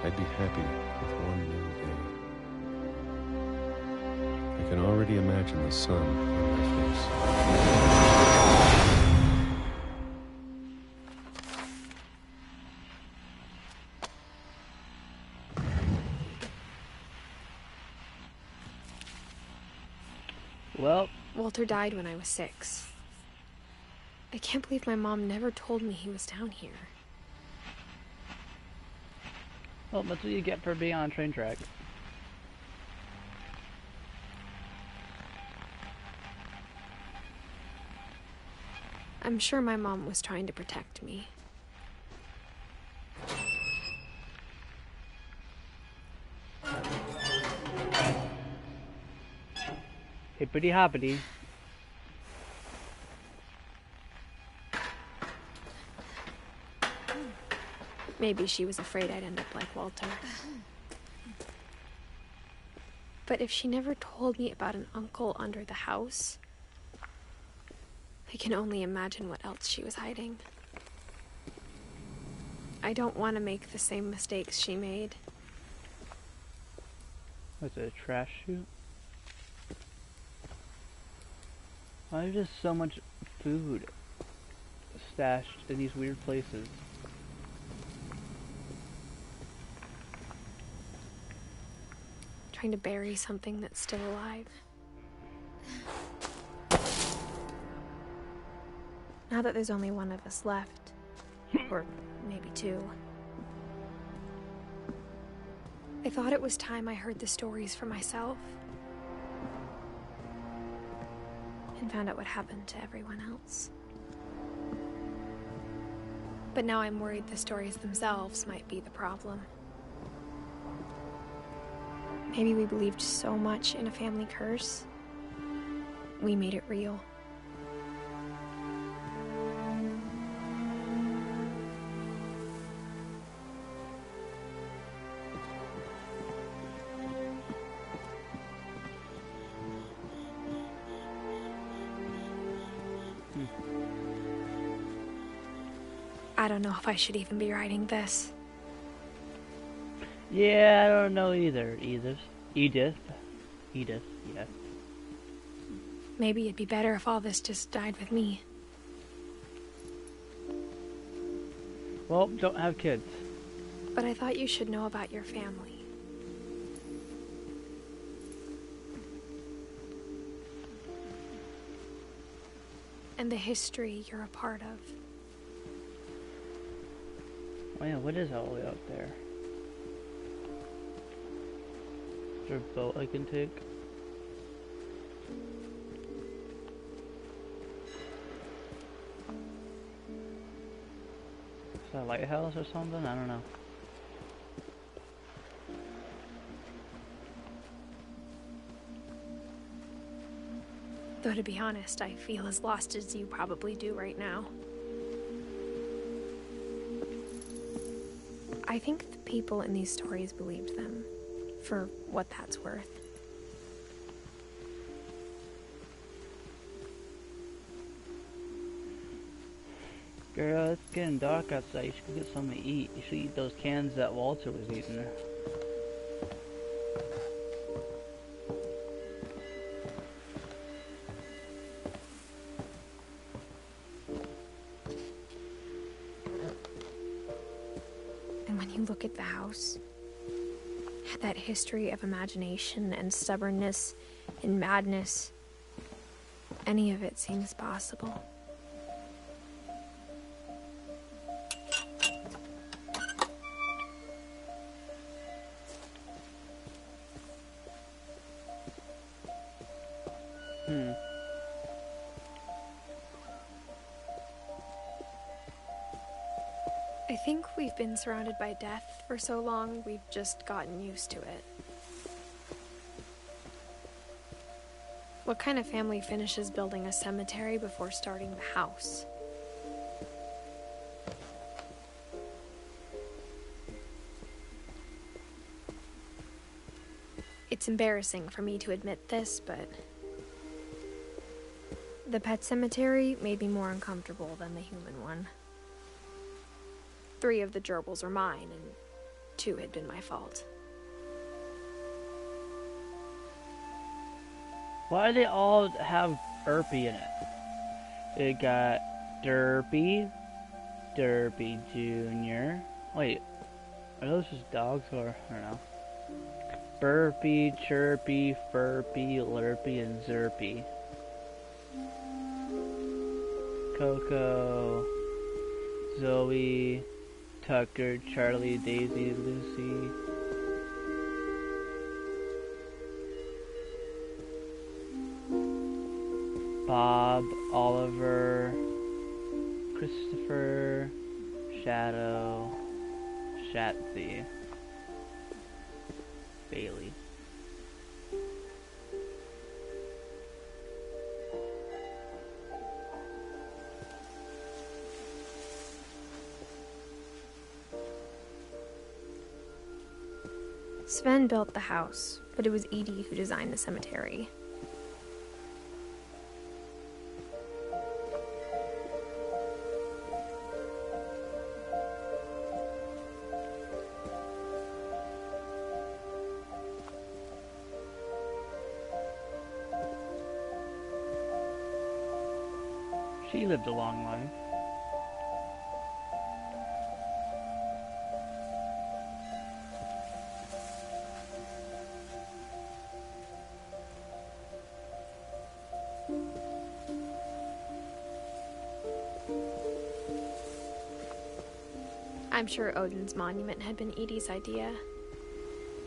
I'd be happy with one new day. I can already imagine the sun on my face. Well, Walter died when I was 6. I can't believe my mom never told me he was down here. well, that's what you get for being on a train track. I'm sure my mom was trying to protect me. Hippity hoppity. Maybe she was afraid I'd end up like Walter. But if she never told me about an uncle under the house, I can only imagine what else she was hiding. I don't want to make the same mistakes she made. What's it, a trash chute? Why is there so much food stashed in these weird places? trying to bury something that's still alive. Now that there's only one of us left, or maybe two, I thought it was time I heard the stories for myself and found out what happened to everyone else. But now I'm worried the stories themselves might be the problem. Maybe we believed so much in a family curse, we made it real. I don't know if I should even be writing this. Yeah, I don't know either. Edith, yeah. Maybe it'd be better if all this just died with me. Well, don't have kids. But I thought you should know about your family. And the history you're a part of. Oh yeah, what is all the way up there? Is there a boat I can take? Is that a lighthouse or something? I don't know. Though to be honest, I feel as lost as you probably do right now. I think the people in these stories believed them, for what that's worth. Girl, it's getting dark outside. You should go get something to eat. You should eat those cans that Walter was eating. And when you look at the house, that history of imagination and stubbornness and madness, any of it seems possible. I think we've been surrounded by death for so long, we've just gotten used to it. What kind of family finishes building a cemetery before starting the house? It's embarrassing for me to admit this, but the pet cemetery made me more uncomfortable than the human one. 3 of the gerbils are mine, and 2 had been my fault. Why do they all have Derpy in it? It got Derpy, Derpy Jr. Wait, are those just dogs or I don't know? Burpy, Chirpy, Furpy, Lurpy, and Zerpy. Coco, Zoe, Tucker, Charlie, Daisy, Lucy. Bob, Oliver, Christopher, Shadow, Shatsy, Bailey. Sven built the house, but it was Edie who designed the cemetery. She lived a long life. I'm sure Odin's monument had been Edie's idea.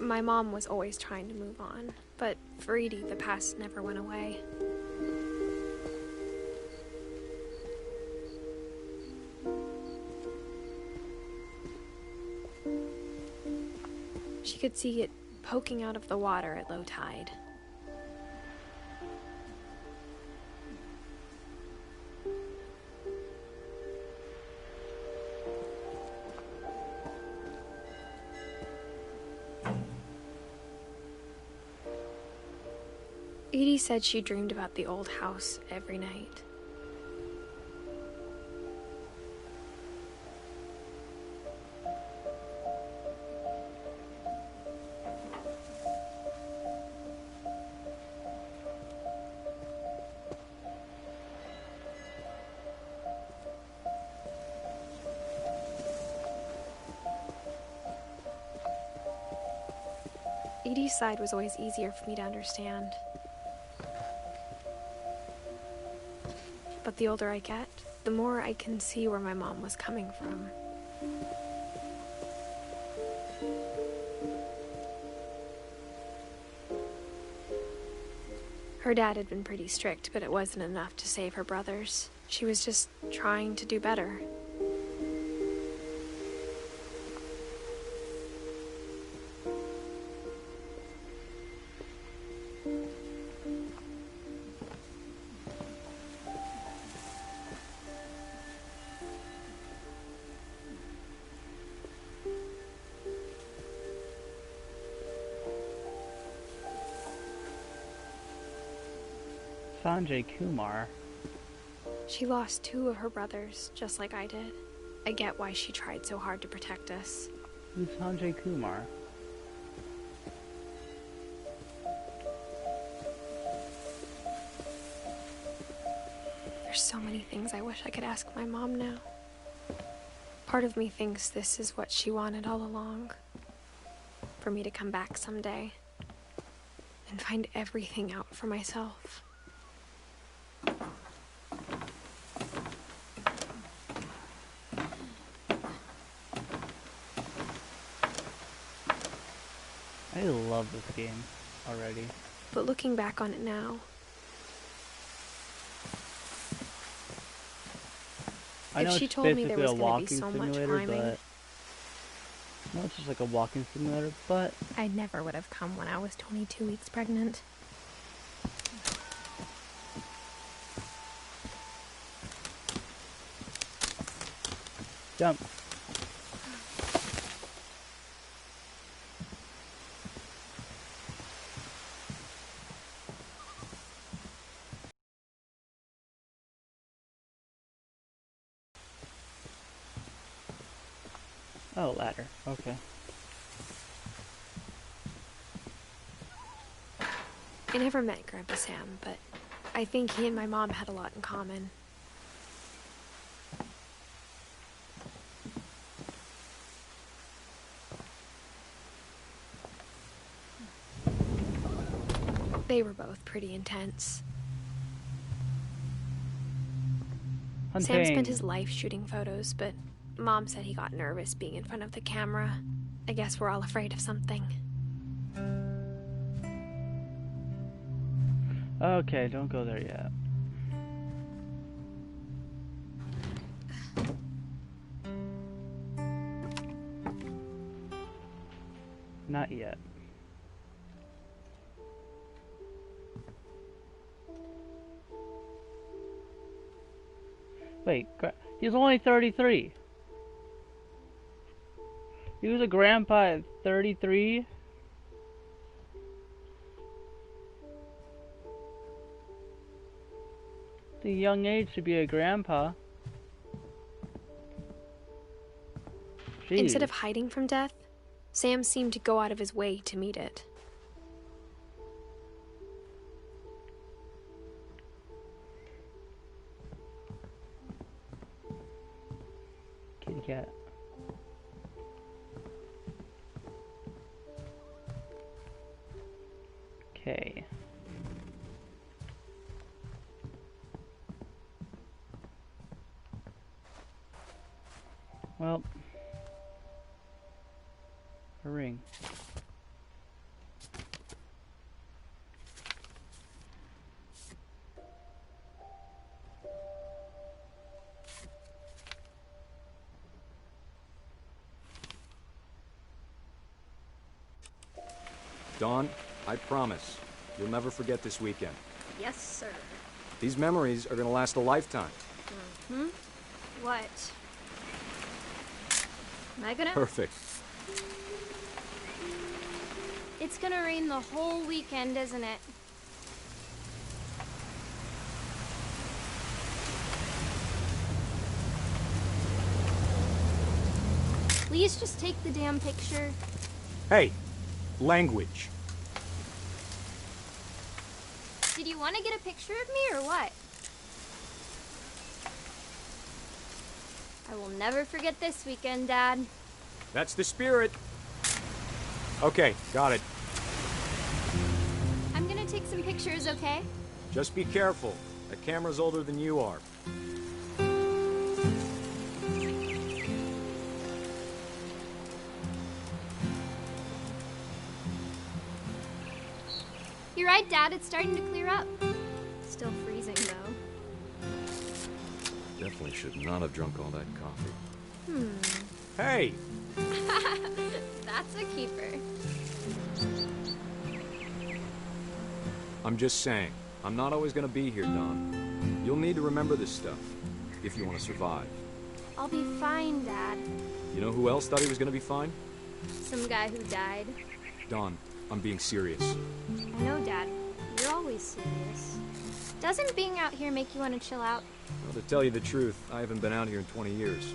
My mom was always trying to move on, but for Edie, the past never went away. She could see it poking out of the water at low tide. Edie said she dreamed about the old house every night. Edie's side was always easier for me to understand. But the older I get, the more I can see where my mom was coming from. Her dad had been pretty strict, but it wasn't enough to save her brothers. She was just trying to do better. Sanjay Kumar. She lost 2 of her brothers, just like I did. I get why she tried so hard to protect us. Who's Sanjay Kumar? There's so many things I wish I could ask my mom now. Part of me thinks this is what she wanted all along. For me to come back someday and find everything out for myself. I love this game already. But looking back on it now, I know if she it's told me there basically was a going to be walking so much simulator, climbing, but no, it's just like a walking simulator, but I never would have come when I was 22 weeks pregnant. jump. Oh, ladder. Okay. I never met Grandpa Sam, but I think he and my mom had a lot in common. They were both pretty intense. Sam spent his life shooting photos, but Mom said he got nervous being in front of the camera. I guess we're all afraid of something. Okay, don't go there yet. Not yet. Wait, he's only 33. He was a grandpa at 33? It's a young age to be a grandpa. Jeez. Instead of hiding from death, Sam seemed to go out of his way to meet it. Kitty cat. Okay. Well, Her ring. Dawn, I promise, you'll never forget this weekend. Yes, sir. These memories are gonna last a lifetime. Mm-hmm. What? Am I gonna... Perfect. It's gonna rain the whole weekend, isn't it? Please just take the damn picture. Hey, language. Did you want to get a picture of me or what? I will never forget this weekend, Dad. That's the spirit. Okay, got it. I'm gonna take some pictures, okay? Just be careful. That camera's older than you are. You're right, Dad. It's starting to clear up. Still freezing, though. Definitely should not have drunk all that coffee. Hey! That's a keeper. I'm just saying, I'm not always gonna be here, Don. You'll need to remember this stuff, if you want to survive. I'll be fine, Dad. You know who else thought he was gonna be fine? Some guy who died. Don, I'm being serious. I know, Dad. You're always serious. Doesn't being out here make you want to chill out? Well, to tell you the truth, I haven't been out here in 20 years.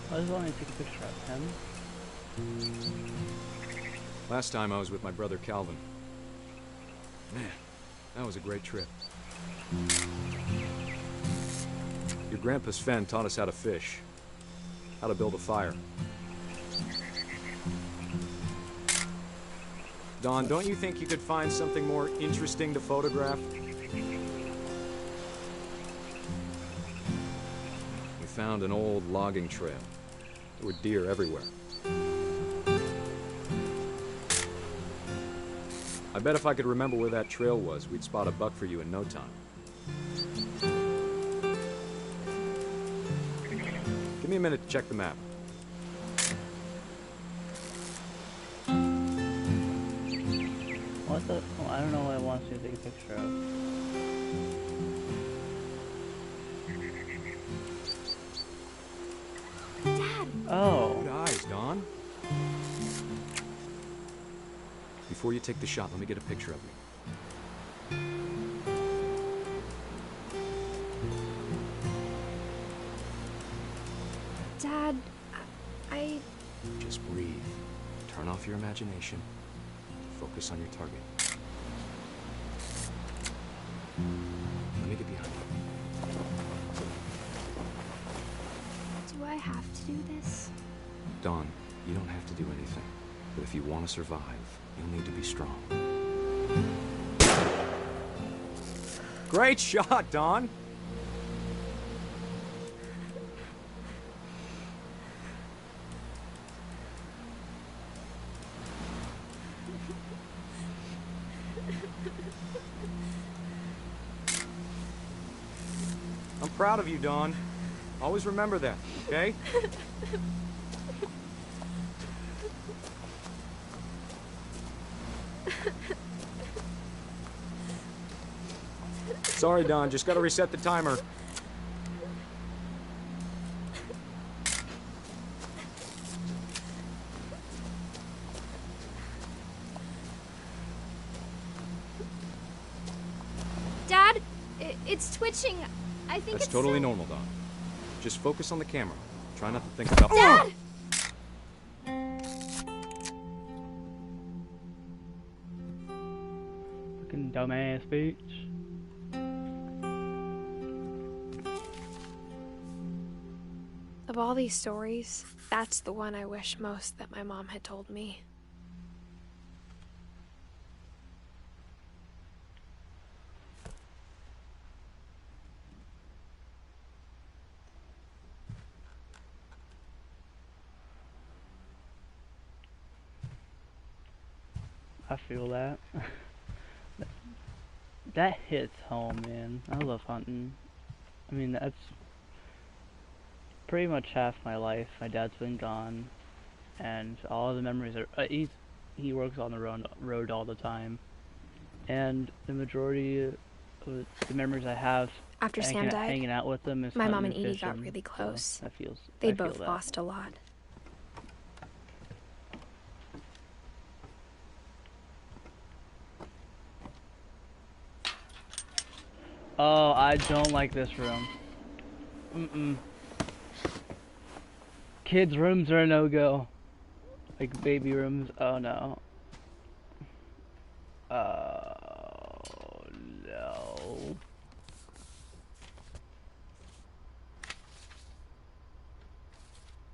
I just wanted to take a picture of him. Last time I was with my brother Calvin. Man, that was a great trip. Your grandpa Sven taught us how to fish, how to build a fire. Don, don't you think you could find something more interesting to photograph? We found an old logging trail. There were deer everywhere. I bet if I could remember where that trail was, we'd spot a buck for you in no time. Give me a minute to check the map. What the? Oh, I don't know what it wants me to take a picture of. Dad! Oh. Good eyes, Don. Before you take the shot, let me get a picture of you. Dad, I... Just breathe. Turn off your imagination. Focus on your target. Let me get behind you. Do I have to do this? Dawn, you don't have to do anything. But if you want to survive, you'll need to be strong. Great shot, Dawn! I'm proud of you, Dawn. Always remember that, okay? Sorry, Don. Just gotta reset the timer. Dad, it's twitching. I think That's it's totally normal, Don. Just focus on the camera. Try not to think about... Dad! Fucking dumbass bitch. Of all these stories, that's the one I wish most that my mom had told me. I feel that. That hits home, man. I love hunting. I mean, that's pretty much half my life. My dad's been gone, and all the memories are. He works on the road all the time, and the majority of the memories I have After Sam died, hanging out with them is my mom hunting and Edie got fishing, really close. So They I feel both that. lost a lot. Oh, I don't like this room. Kids' rooms are a no-go. Like baby rooms. Oh no. Oh no.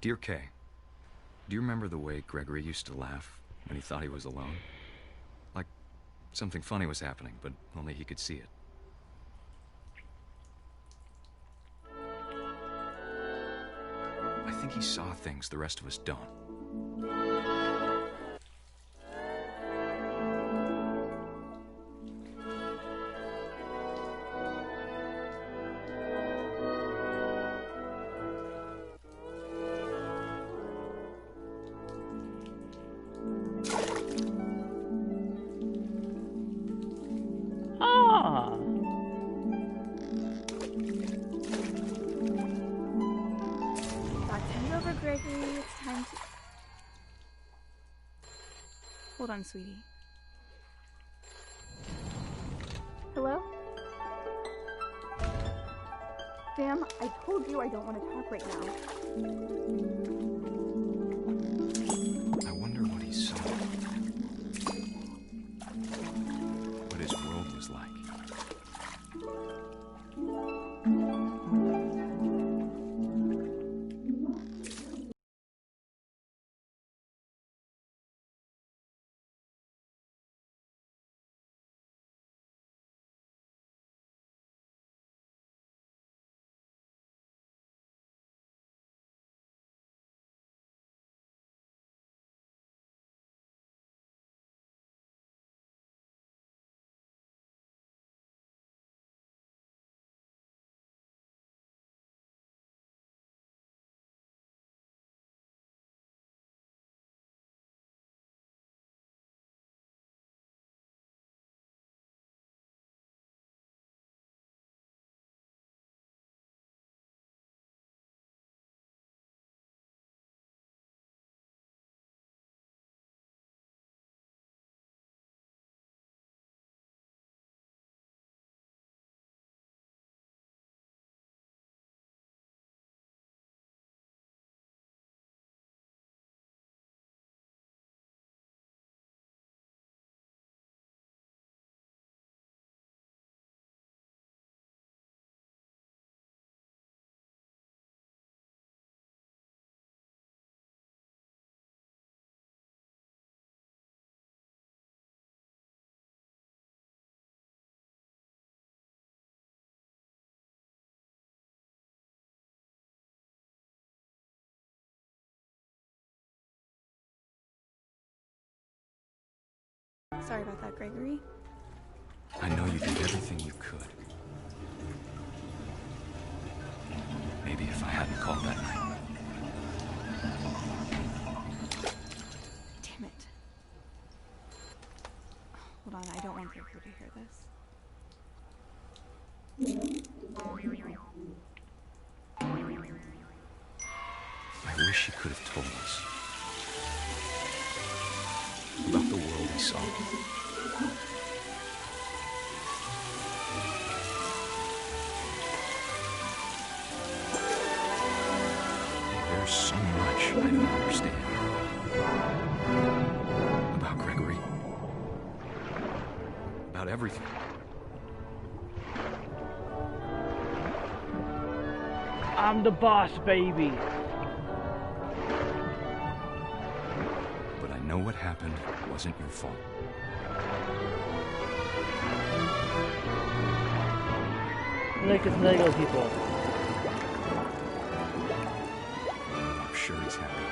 Dear Kay, do you remember the way Gregory used to laugh when he thought he was alone? Like something funny was happening, but only he could see it. I think he saw things the rest of us don't. Gregory, it's time to... Hold on, sweetie. Hello? Sam, I told you I don't want to talk right now. I wonder what he saw. What his world was like. Sorry about that, Gregory. I know you did everything you could. Maybe if I hadn't called that night. Damn it. Hold on, I don't want Gregory to hear this. I wish he could have told us about the world he saw. There's so much I don't understand about Gregory, about everything. I'm the boss, baby. But I know what happened wasn't your fault. Look at Lego people. I'm sure he's happy.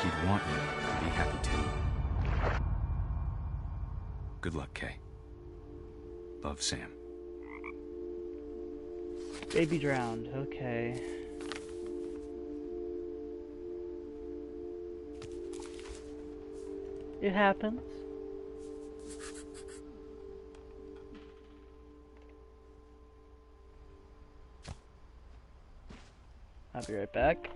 he'd want you to be happy too. Good luck, Kay. Love, Sam. Baby drowned. Okay. It happens. I'll be right back.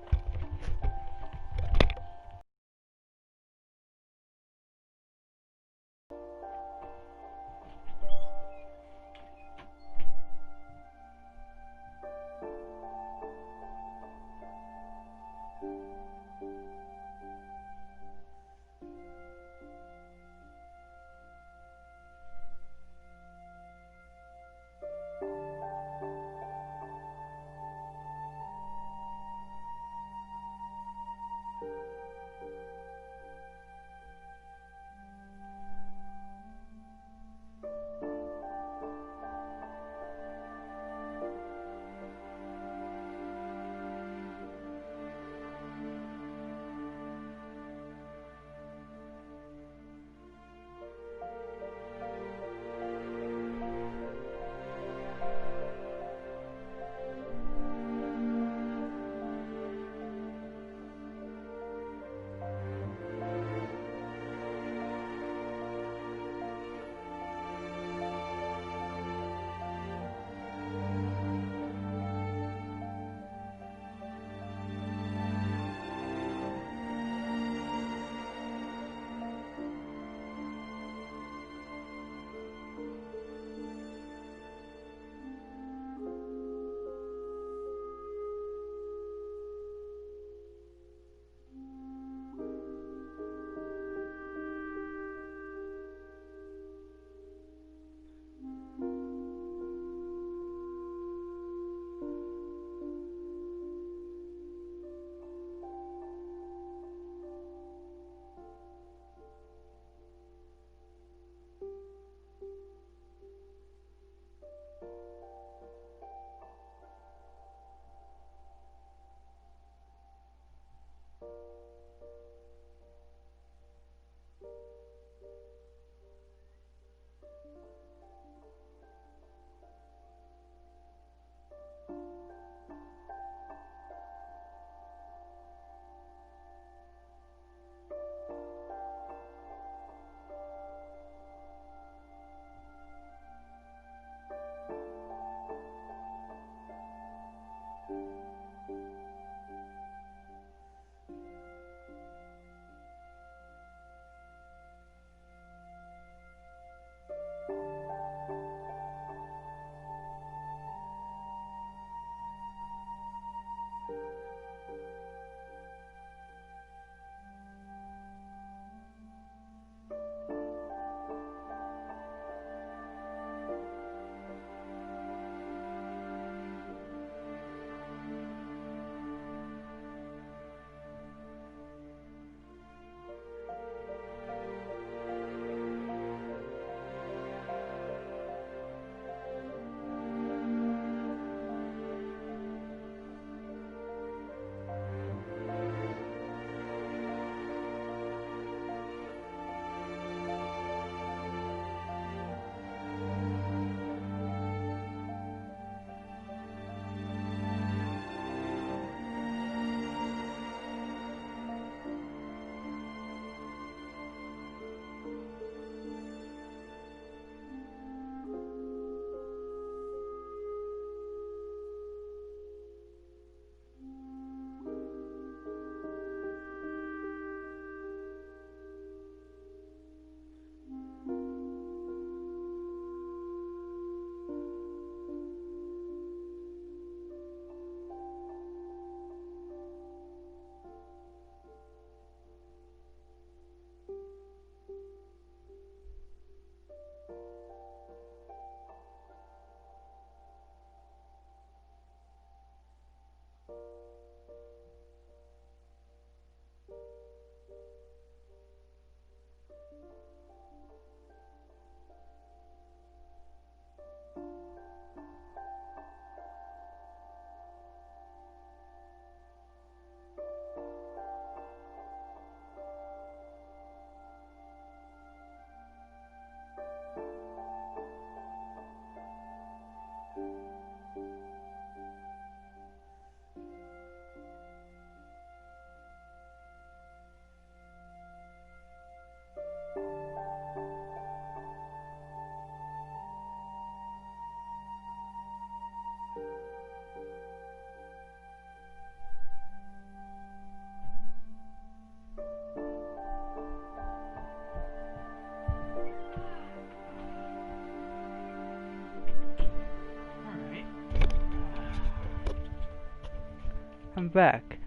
back.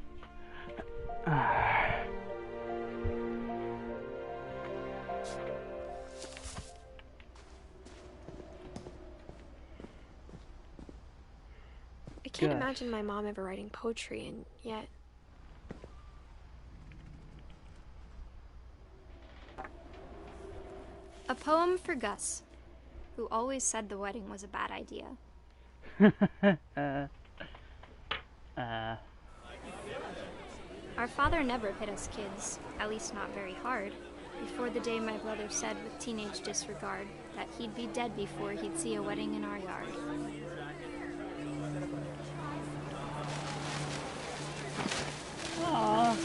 I can't imagine my mom ever writing poetry, and yet... A poem for Gus, who always said the wedding was a bad idea. Our father never hit us kids, at least not very hard, before the day my brother said with teenage disregard that he'd be dead before he'd see a wedding in our yard. Aww.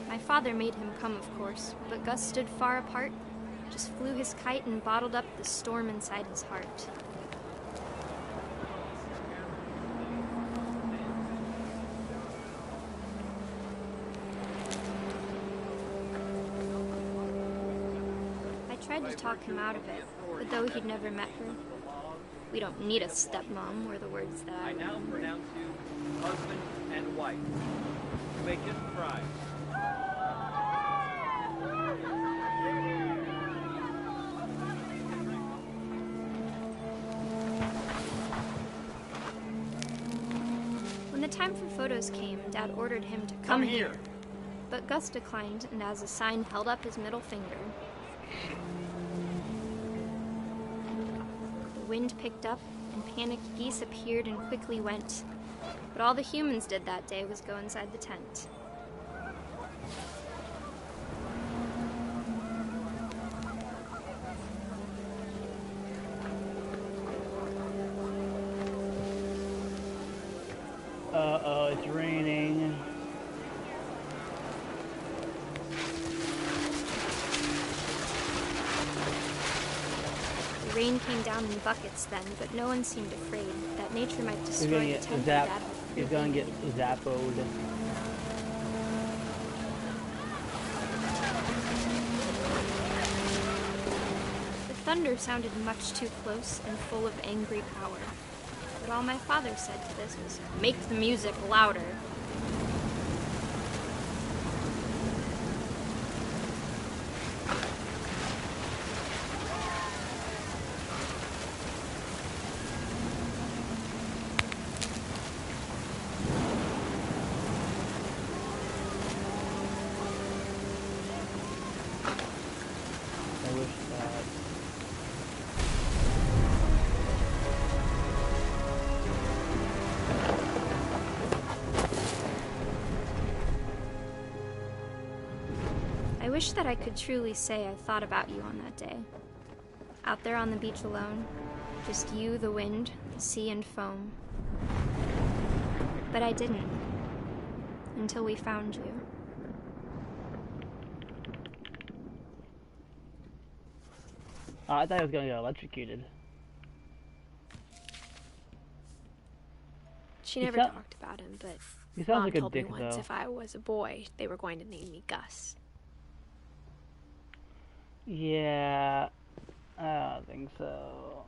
My father made him come, of course, but Gus stood far apart, just flew his kite and bottled up the storm inside his heart. I tried to talk him out of it, but though he'd never met her, "We don't need a stepmom," were the words that I now pronounce you husband and wife. You may kiss the bride. When the time for photos came, Dad ordered him to come here. But Gus declined, and as a sign held up his middle finger. The wind picked up, and panicked geese appeared and quickly went. But all the humans did that day was go inside the tent. Uh-oh, it's raining. The rain came down in buckets then, but no one seemed afraid that nature might destroy the tent. He's gonna get zappoed. The thunder sounded much too close and full of angry power. But all my father said to this was, "Make the music louder." I wish that. I wish that I could truly say I thought about you on that day. Out there on the beach alone, just you, the wind, the sea, and foam. But I didn't. Until we found you. Oh, I thought I was gonna get electrocuted. She never talked about him, but He sounds Mom like a told me dick, once though. if I was a boy, they were going to name me Gus. Yeah, I don't think so.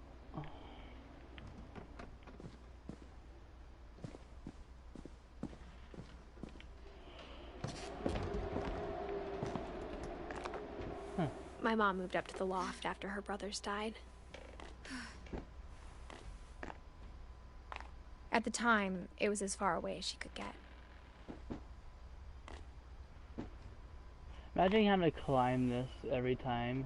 My mom moved up to the loft after her brothers died. At the time, it was as far away as she could get. Imagine having to climb this every time.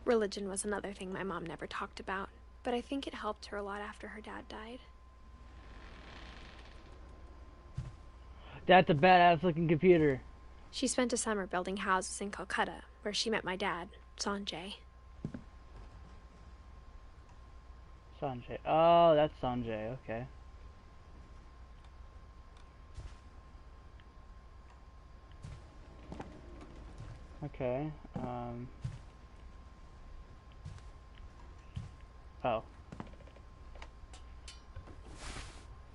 Religion was another thing my mom never talked about, but I think it helped her a lot after her dad died. That's a badass looking computer. She spent a summer building houses in Calcutta, where she met my dad, Sanjay. Sanjay. Oh, that's Sanjay. Okay. Okay. Oh.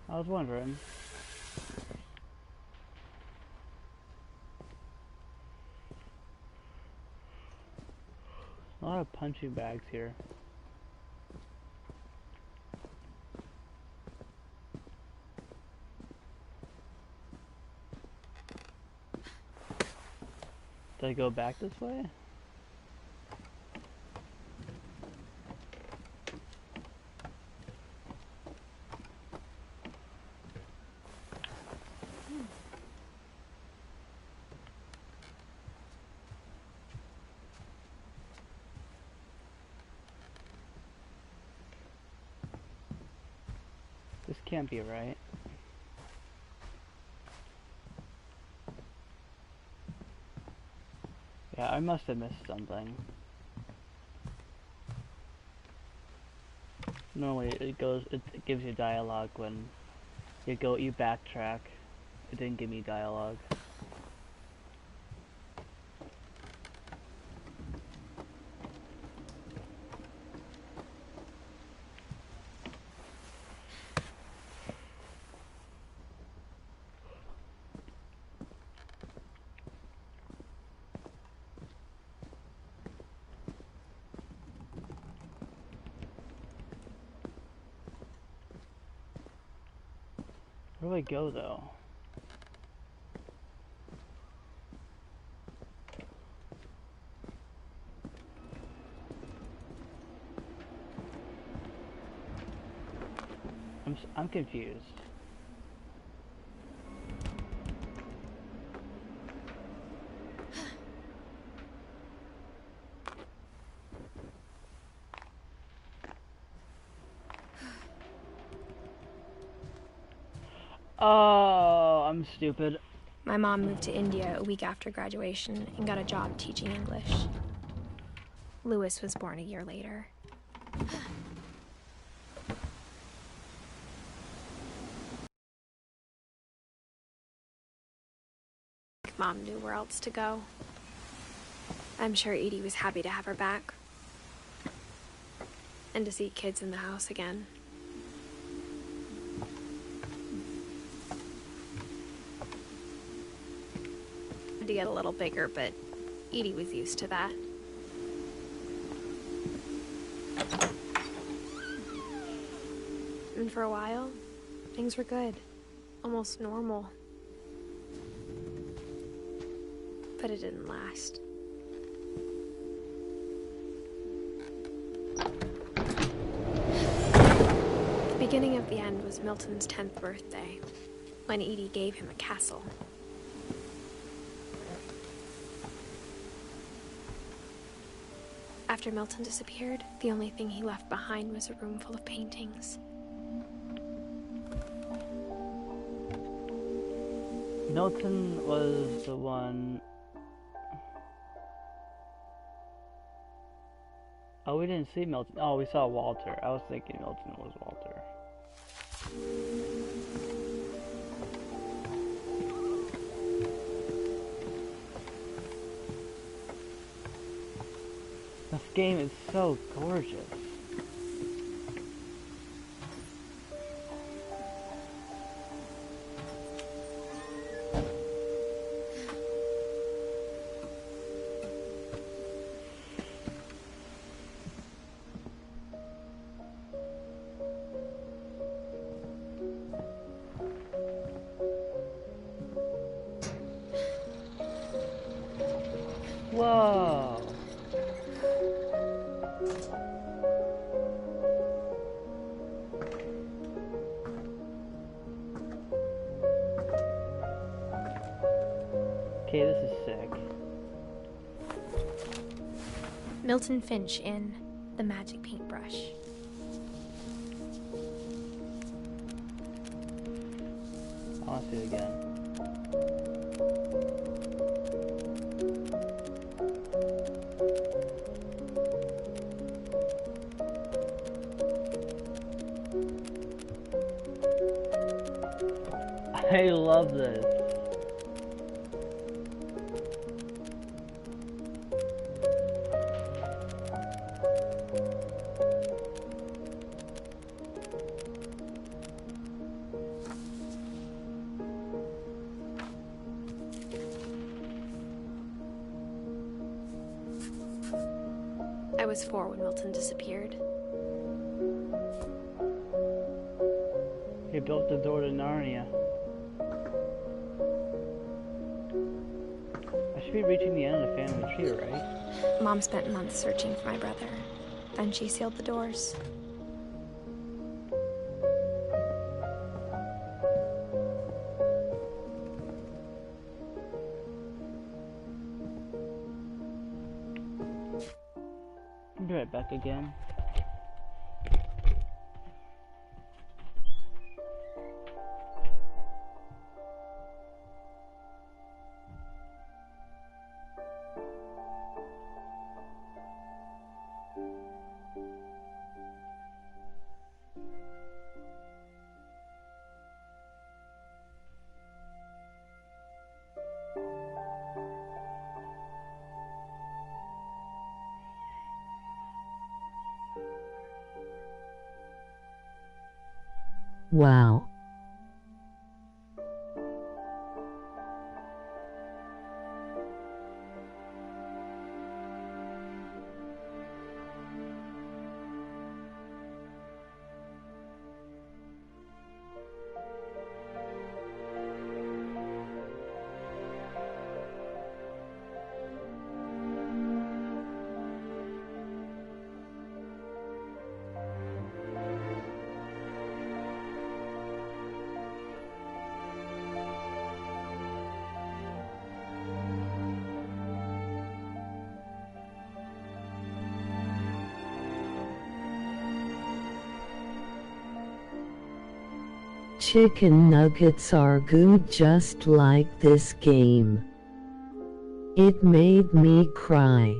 I was wondering. A lot of punching bags here. Did I go back this way? This can't be right. Yeah, I must have missed something. Normally it gives you dialogue when you backtrack. It didn't give me dialogue. Where do I go though? I'm confused. Oh, I'm stupid. My mom moved to India a week after graduation and got a job teaching English. Lewis was born a year later. Mom knew where else to go. I'm sure Edie was happy to have her back. And to see kids in the house again. To get a little bigger, but Edie was used to that. And for a while, things were good. Almost normal. But it didn't last. The beginning of the end was Milton's 10th birthday, when Edie gave him a castle. After Milton disappeared, the only thing he left behind was a room full of paintings. Milton was the one... Oh, we didn't see Milton. Oh, we saw Walter. I was thinking Milton was Walter. This game is so gorgeous. Whoa. Okay, this is sick. Milton Finch in The Magic Paintbrush. I want to see it again. I love this. was 4 when Milton disappeared. He built the door to Narnia. I should be reaching the end of the family tree, right? Mom spent months searching for my brother. Then she sealed the doors. I'll be right back again. Wow. Chicken nuggets are good just like this game. It made me cry.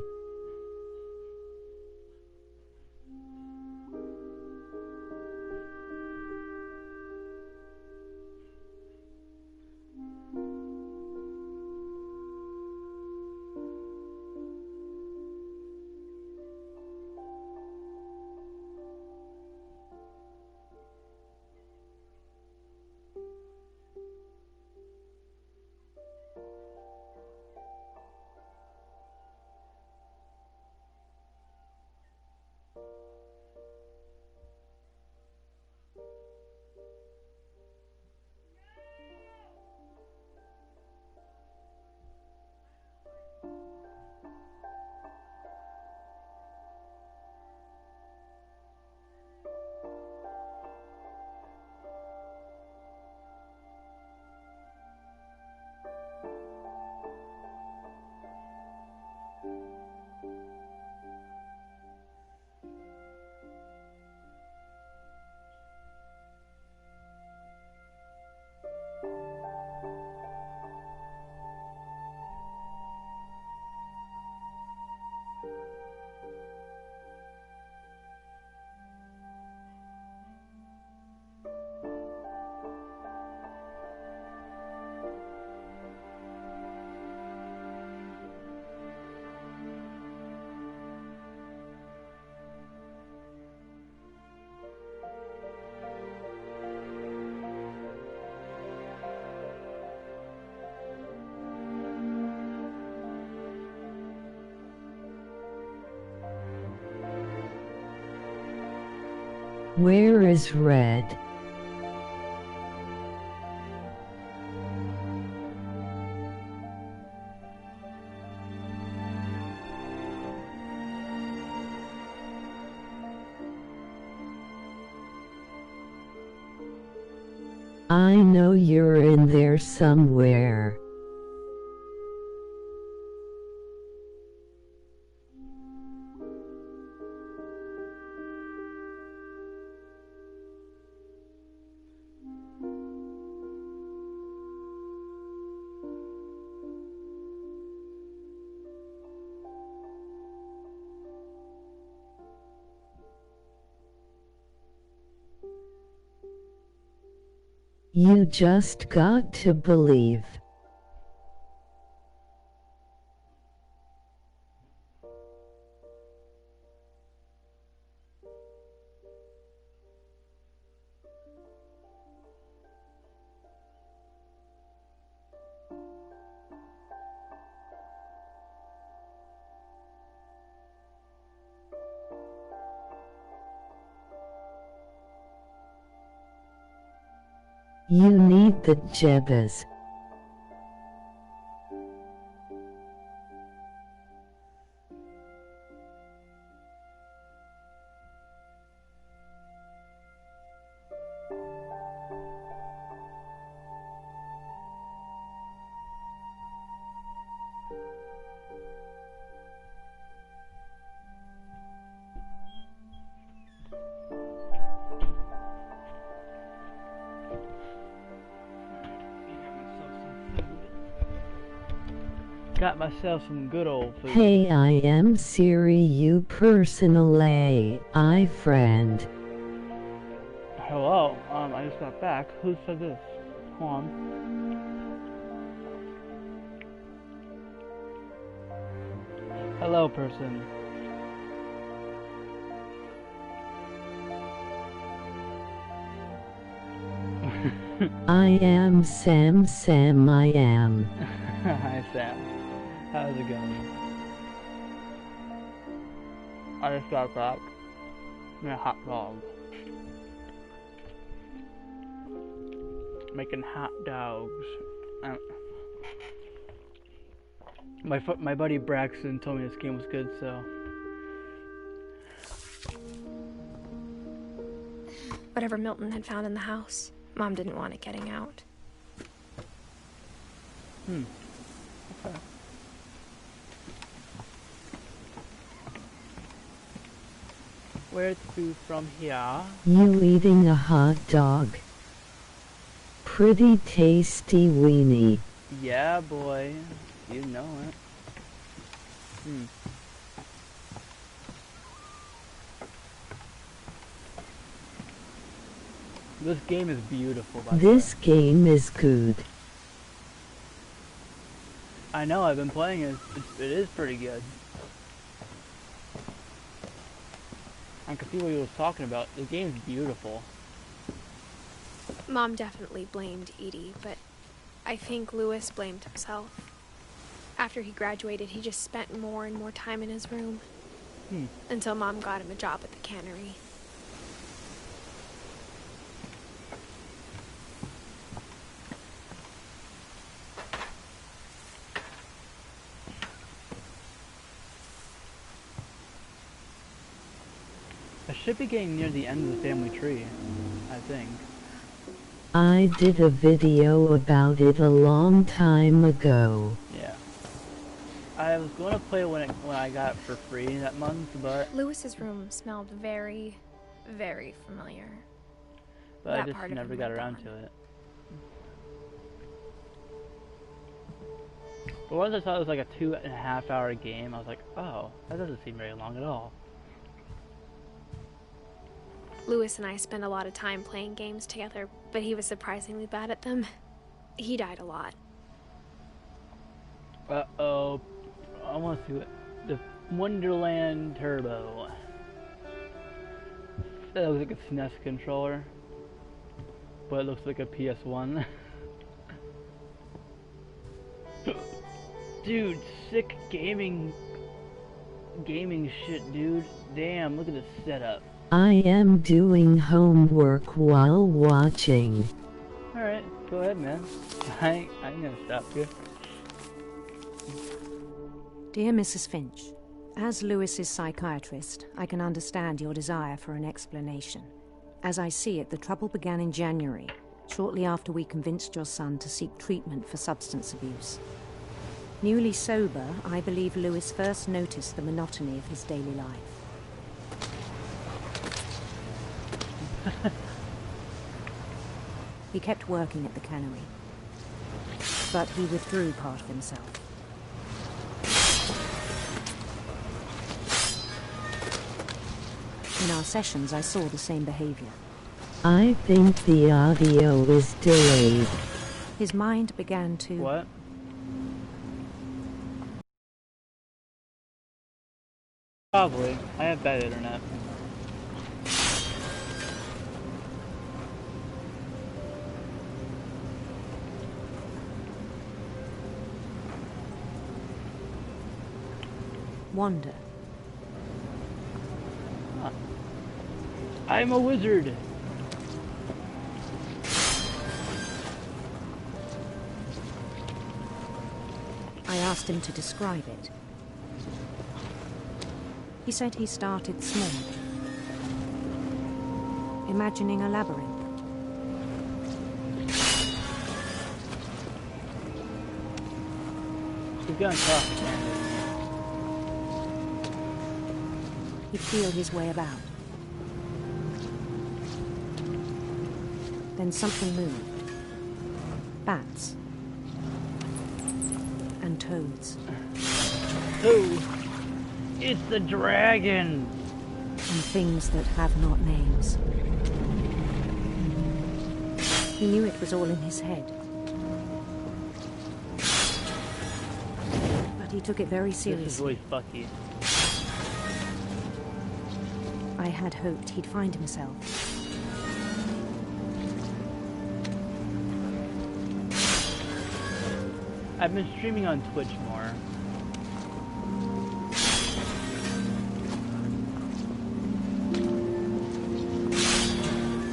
Where is Red? I know you're in there somewhere. You just got to believe. You need the jebbas. Got myself some good old food. Hey, I am Siri, you personal AI friend. Hello, I just got back. Who said this? Hold on. Hello, person. I am Sam, I am. Hi, Sam. How's it going? I just got back. I'm a hot dog. Making hot dogs. My buddy Braxton told me this game was good, so. Whatever Milton had found in the house, Mom didn't want it getting out. Okay. Where to from here? You eating a hot dog? Pretty tasty weenie. Yeah, boy. You know it. This game is beautiful, by the way. This game is good. I know, I've been playing it. It is pretty good. I can see what he was talking about. The game's beautiful. Mom definitely blamed Edie, but I think Lewis blamed himself. After he graduated, he just spent more and more time in his room. Until Mom got him a job at the cannery. I should be getting near the end of the family tree, I think. I did a video about it a long time ago. Yeah. I was going to play when I got it for free that month, but Lewis's room smelled very, very familiar. But I just never got around to it. But once I saw it was like a 2.5 hour game, I was like, oh, that doesn't seem very long at all. Lewis and I spent a lot of time playing games together, but he was surprisingly bad at them. He died a lot. Uh-oh. I want to see the Wonderland Turbo. That looks like a SNES controller, but it looks like a PS1. Dude, sick gaming shit, dude. Damn, look at this setup. I am doing homework while watching. Alright, go ahead, man. I ain't gonna stop you. Dear Mrs. Finch, as Lewis's psychiatrist, I can understand your desire for an explanation. As I see it, the trouble began in January, shortly after we convinced your son to seek treatment for substance abuse. Newly sober, I believe Lewis first noticed the monotony of his daily life. He kept working at the cannery, but he withdrew part of himself. In our sessions, I saw the same behavior. I think the audio is delayed. His mind began to... What? Probably. I have bad internet. Wander. I'm a wizard. I asked him to describe it. He said he started small, imagining a labyrinth. He's gonna talk again. He'd feel his way about. Then something moved. Bats. And toads. Oh! It's the dragon! And things that have not names. He knew it was all in his head. But he took it very seriously. This is really fucky. I had hoped he'd find himself. I've been streaming on Twitch more.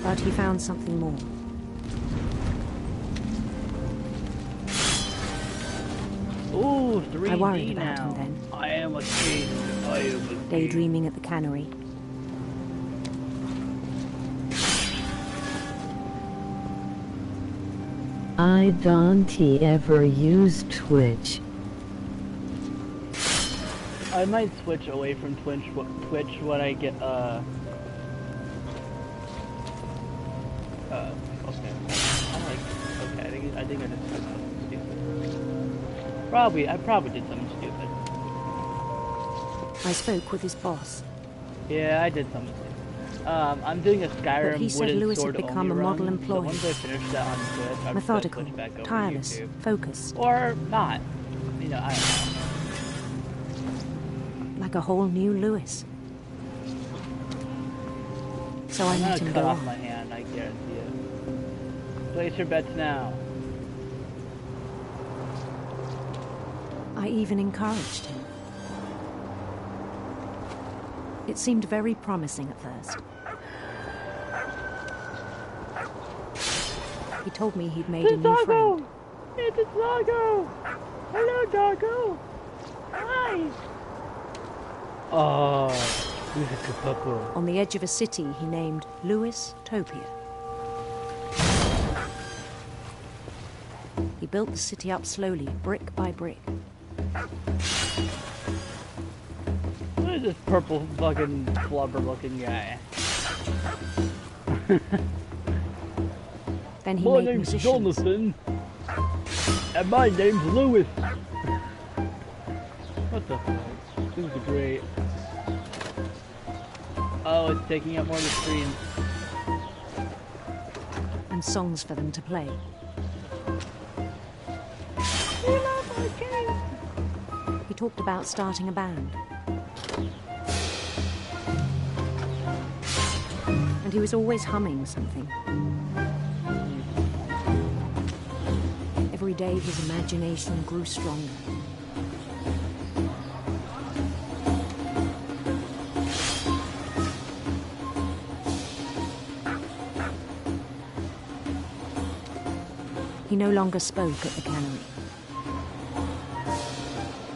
But he found something more. Ooh, 3D I worried about now. him then. I am a king. I am a king. Daydreaming at the cannery. I don't ever use Twitch. I might switch away from Twitch when I get okay. I think I just did something stupid. I probably did something stupid. I spoke with his boss. Yeah, I did something stupid. I'm doing a Skyrim But he said wooden Lewis had sword become only a model run, employee. So once I finish that on Twitch, I'm Methodical, just gonna switch back over tireless, to YouTube. focused. Or not. You know, I don't know. Like a whole new Lewis. So I I'm let gonna him cut go off on. my hand, I guarantee it. Place your bets now. I even encouraged him. It seemed very promising at first. He told me he'd made a new friend. It's Doggo! Hello, Doggo! Hi! Oh, this is a couple. On the edge of a city he named Lewis Topia. He built the city up slowly, brick by brick. What is this purple fucking flubber looking guy? Then he my made name's musicians. Jonathan. And my name's Lewis. What the fuck? This is great. Oh, it's taking up more of the screen. And songs for them to play. He talked about starting a band. And he was always humming something. Every day his imagination grew stronger. He no longer spoke at the cannery.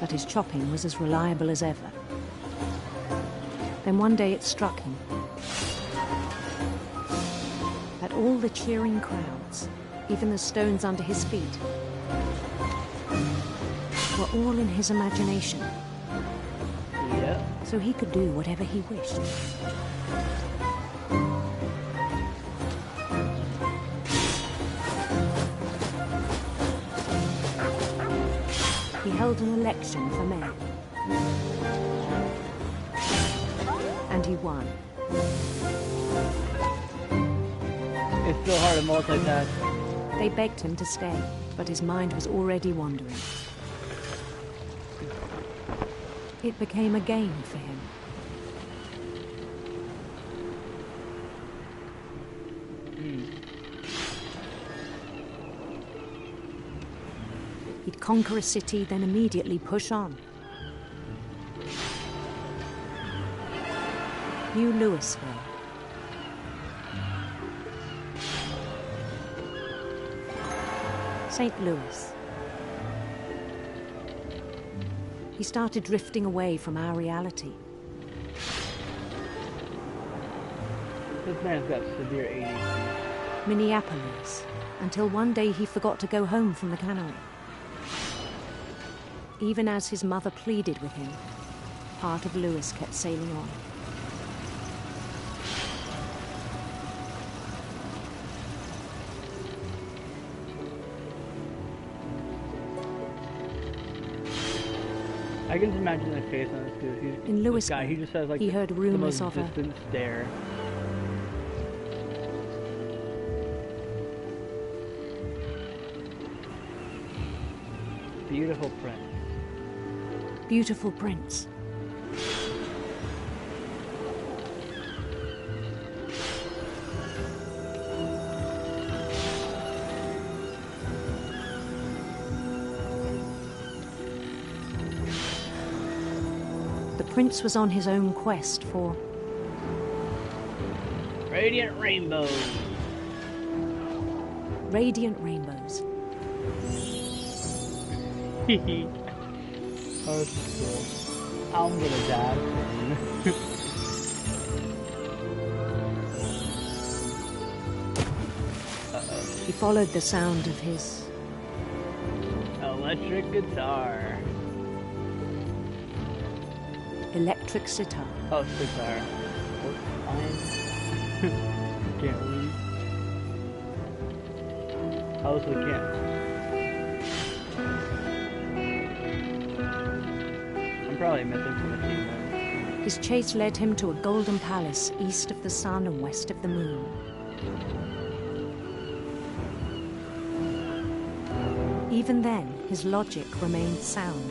But his chopping was as reliable as ever. Then one day it struck him that all the cheering crowds, even the stones under his feet, were all in his imagination. Yeah. So he could do whatever he wished. He held an election for mayor. And he won. It's so hard to multitask. They begged him to stay, but his mind was already wandering. It became a game for him. He'd conquer a city, then immediately push on. New Louisville. St. Louis. He started drifting away from our reality. This man's got severe ADD. Minneapolis, until one day he forgot to go home from the cannery. Even as his mother pleaded with him, part of Lewis kept sailing on. I can just imagine the face on this dude. In Lewis, he just has like he heard rumors the of most her. distant stare. Beautiful prince. Beautiful prince. The prince was on his own quest for Radiant rainbows. Radiant rainbows. Hehe. Oh, cool. I'm gonna die soon. He followed the sound of his electric guitar. Electric sitar. Oh, sitar. Can't read. I also can't. I'm probably missing from the team. His chase led him to a golden palace east of the sun and west of the moon. Even then, his logic remained sound.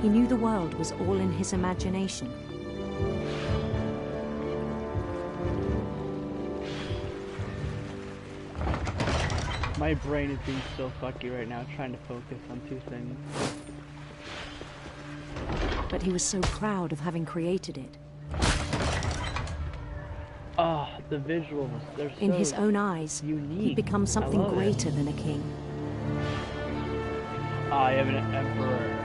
He knew the world was all in his imagination. My brain is being so fucky right now, trying to focus on two things. But he was so proud of having created it. Oh, the visuals, they're so in his own eyes, unique. He'd become something greater than a king. I am an emperor.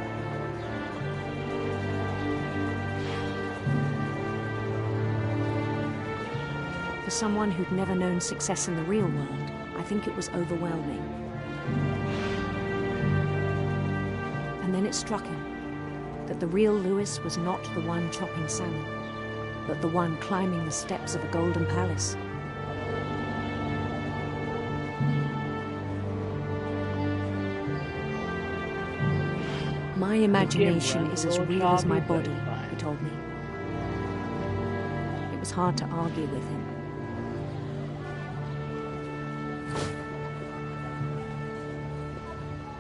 For someone who'd never known success in the real world, I think it was overwhelming. And then it struck him that the real Lewis was not the one chopping salmon, but the one climbing the steps of a golden palace. My imagination is as real as my body, he told me. It was hard to argue with him.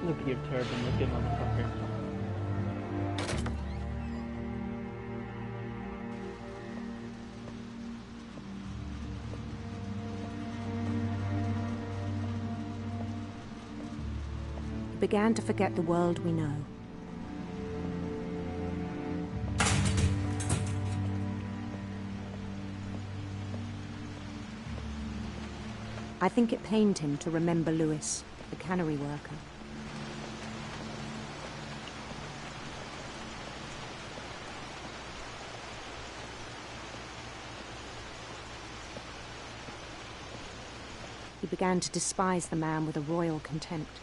Look at your turban, look at motherfucker. He began to forget the world we know. I think it pained him to remember Lewis, the cannery worker. He began to despise the man with a royal contempt.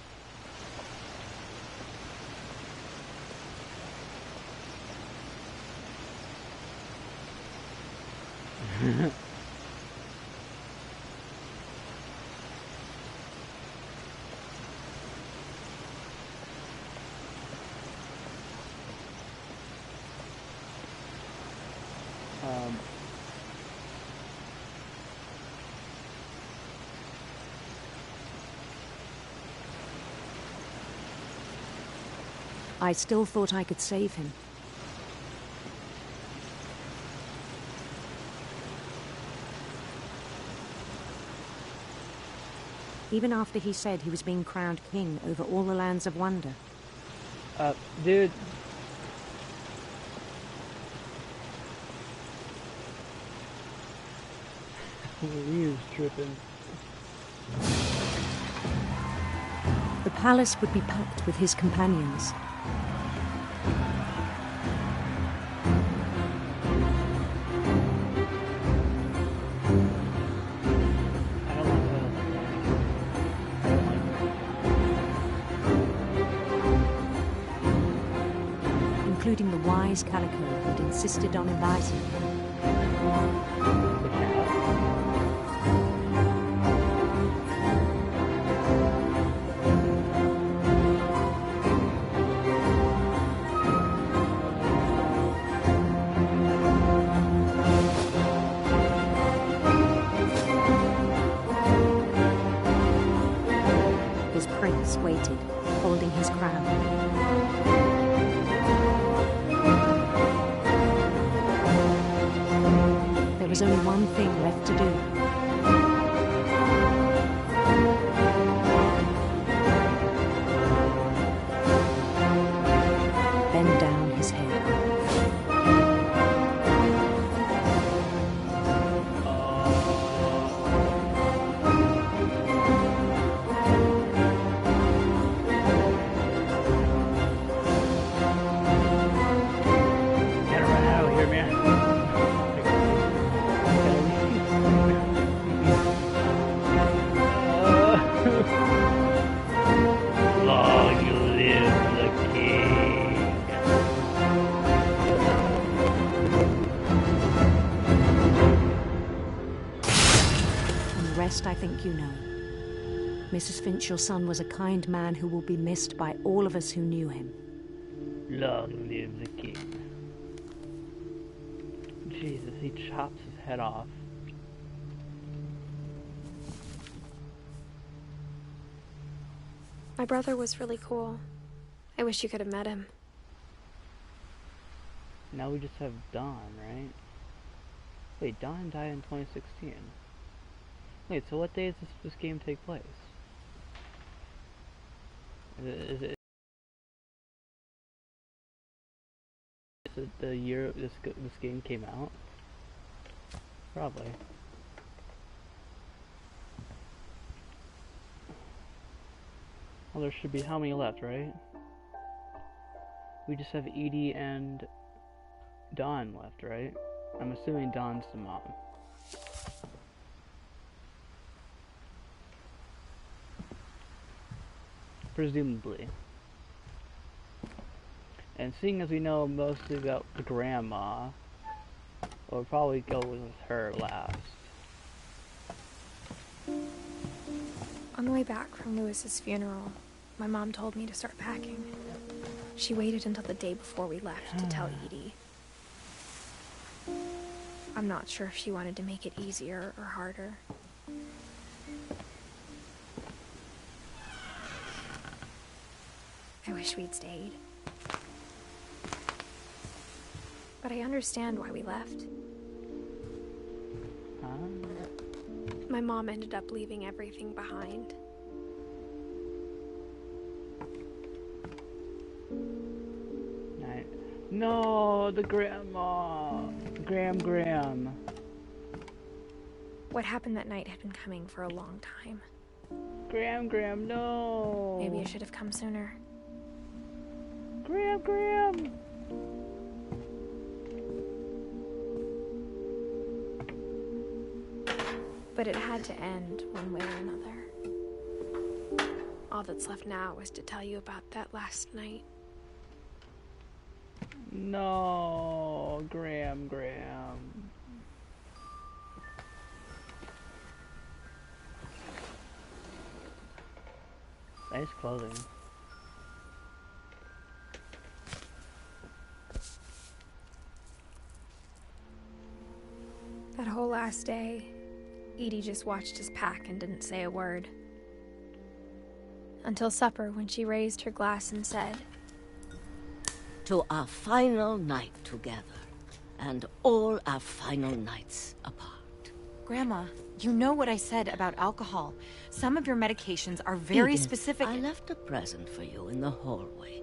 I still thought I could save him. Even after he said he was being crowned king over all the lands of wonder. Dude. He is tripping. The palace would be packed with his companions. Including the wise Calico who'd insisted on inviting him. His prince waited, holding his crown. There was only one thing left to do. Bend down his head. Gotta run out of here, man. Long live the king. And the rest I think you know. Mrs. Finch, your son was a kind man who will be missed by all of us who knew him. Long live the king. Jesus, he chops his head off. My brother was really cool. I wish you could have met him. Now we just have Dawn, right? Wait, Dawn died in 2016. Wait, so what day does this game take place? Is it the year this game came out? Probably. Well, there should be how many left, right? We just have Edie and Dawn left, right? I'm assuming Dawn's the mom. Presumably. And seeing as we know mostly about the grandma, we'll probably go with her last. On the way back from Lewis's funeral, my mom told me to start packing. She waited until the day before we left to tell Edie. I'm not sure if she wanted to make it easier or harder. I wish we'd stayed. But I understand why we left. Huh? My mom ended up leaving everything behind. No, the grandma! Graham. What happened that night had been coming for a long time. Graham, no! Maybe I should have come sooner. Graham! But it had to end one way or another. All that's left now is to tell you about that last night. No, Graham. Nice clothing. That whole last day, Edie just watched us pack and didn't say a word. Until supper, when she raised her glass and said, "To our final night together, and all our final nights apart." Grandma, you know what I said about alcohol. Some of your medications are very Edith, specific. I left a present for you in the hallway.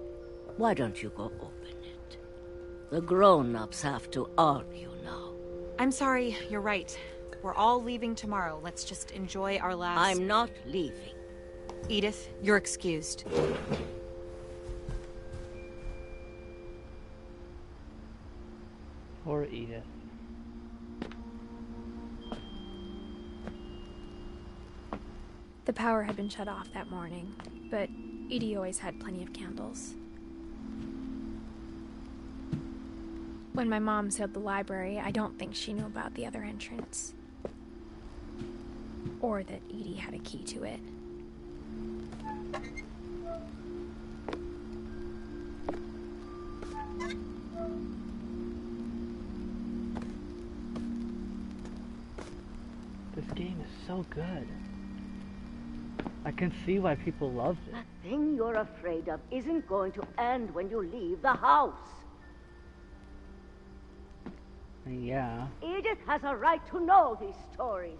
Why don't you go open it? The grown-ups have to argue now. I'm sorry, you're right. We're all leaving tomorrow. Let's just enjoy our last... I'm not leaving. Edith, you're excused. Poor Edith. The power had been shut off that morning, but Edie always had plenty of candles. When my mom sealed the library, I don't think she knew about the other entrance. Or that Edie had a key to it. This game is so good. I can see why people loved it. The thing you're afraid of isn't going to end when you leave the house. Yeah. Edith has a right to know these stories.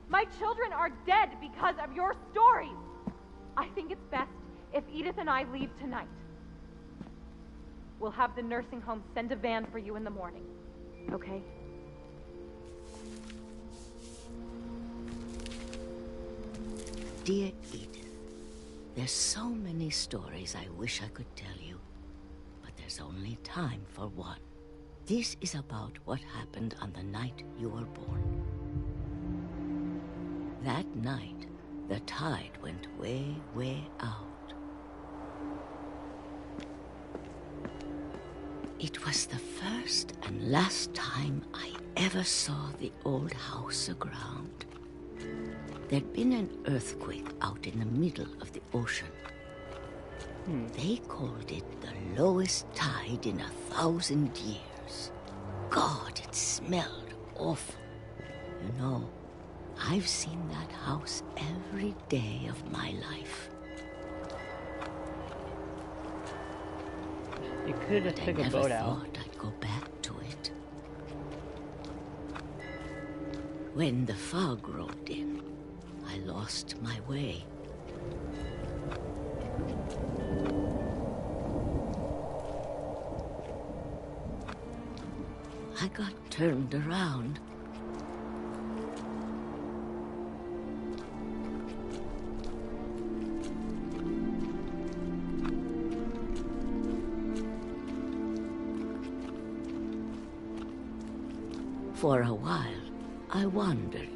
My children are dead because of your stories. I think it's best if Edith and I leave tonight. We'll have the nursing home send a van for you in the morning. Okay? Dear Edith, there's so many stories I wish I could tell you, but there's only time for one. This is about what happened on the night you were born. That night, the tide went way, way out. It was the first and last time I ever saw the old house aground. There'd been an earthquake out in the middle of the ocean. They called it the lowest tide in 1,000 years. God, it smelled awful. You know, I've seen that house every day of my life. You could have took a boat out. I never thought I'd go back to it. When the fog rolled in, I lost my way. I got turned around. For a while, I wandered.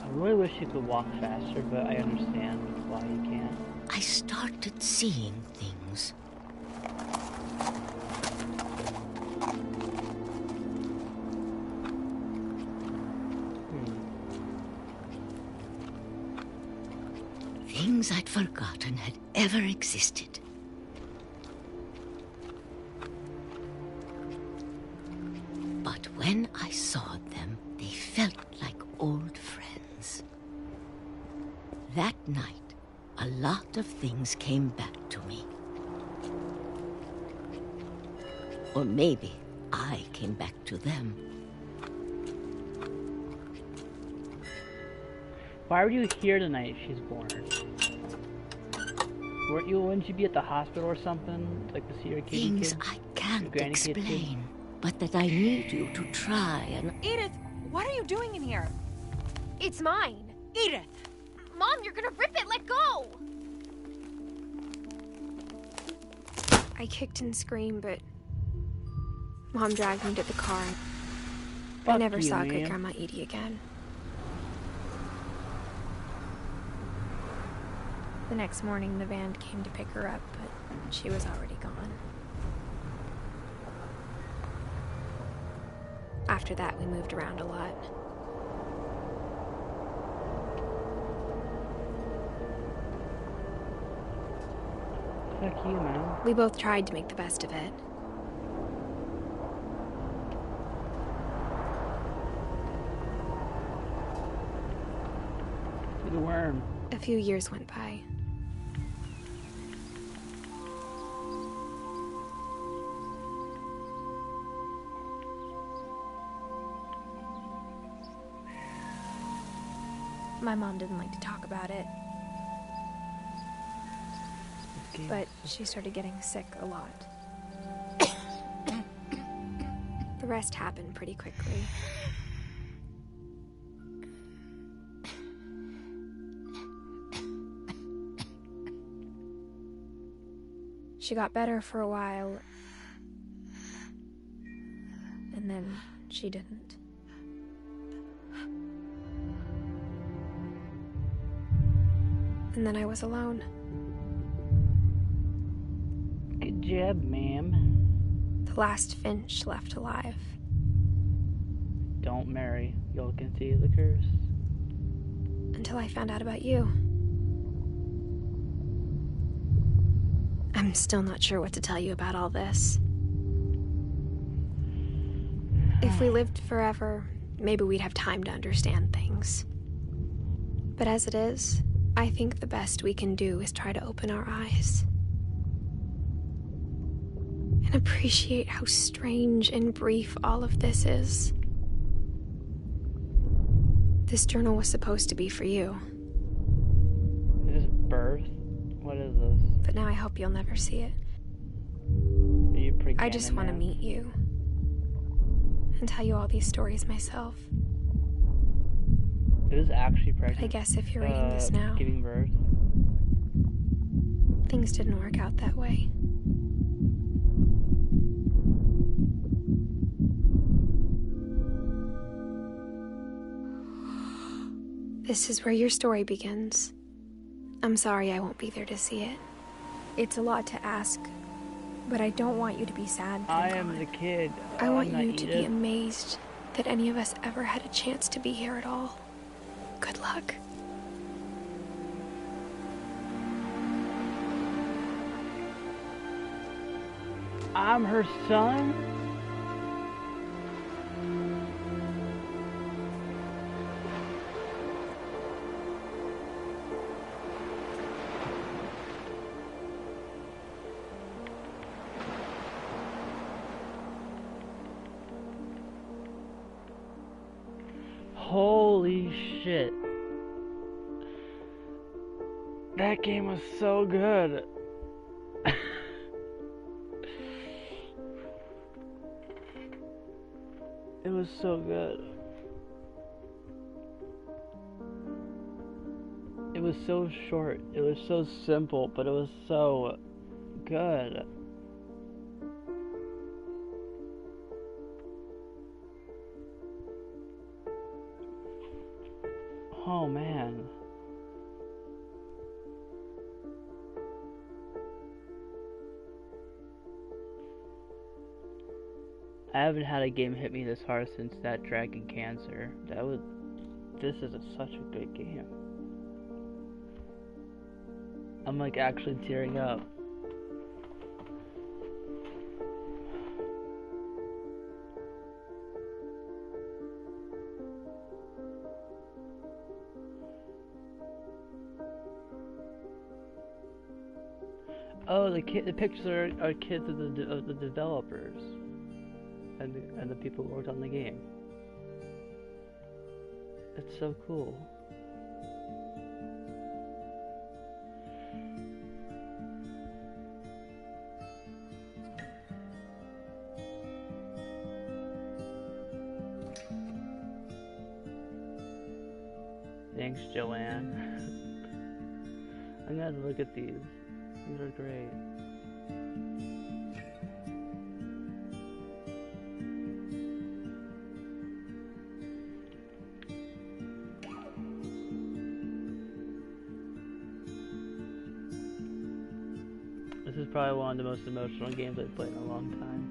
I really wish you could walk faster, but I understand why you can't. I started seeing things. Things I'd forgotten had ever existed. But when I saw them, they felt like old friends. That night, a lot of things came back to me. Or maybe I came back to them. Why were you here the night she's born? Wouldn't you be at the hospital or something? Like to see your kitty Things kid? I can't explain, but that I need you to try and... Edith, what are you doing in here? It's mine. Edith! Mom, you're gonna rip it! Let go! I kicked and screamed, but Mom dragged me to the car. I never saw Great Grandma Edie again. The next morning, the van came to pick her up, but she was already gone. After that, we moved around a lot. Fuck you, man. We both tried to make the best of it. The worm. A few years went by. My mom didn't like to talk about it. But she started getting sick a lot. The rest happened pretty quickly. She got better for a while, and then she didn't. And then I was alone. Good job, ma'am. The last Finch left alive. Don't marry. You'll conceive the curse. Until I found out about you. I'm still not sure what to tell you about all this. If we lived forever, maybe we'd have time to understand things. But as it is, I think the best we can do is try to open our eyes. And appreciate how strange and brief all of this is. This journal was supposed to be for you. Is this birth? What is this? But now I hope you'll never see it. Are you pregnant? I just want to meet you. And tell you all these stories myself. It was actually pregnant. But I guess if you're reading this now, giving birth. things didn't work out that way. This is where your story begins. I'm sorry I won't be there to see it. It's a lot to ask, but I don't want you to be sad. I am the kid. I want not you to be Edith. amazed that any of us ever had a chance to be here at all. Good luck. I'm her son? Holy shit. That game was so good. It was so good. It was so short. It was so simple, but it was so good. Oh man. I haven't had a game hit me this hard since that Dragon Cancer. This is such a good game. I'm like actually tearing up. Oh, the pictures are kids of the developers and the people who worked on the game. It's so cool. Thanks, Joanne. I'm gonna have to look at these. These are great. This is probably one of the most emotional games I've played in a long time.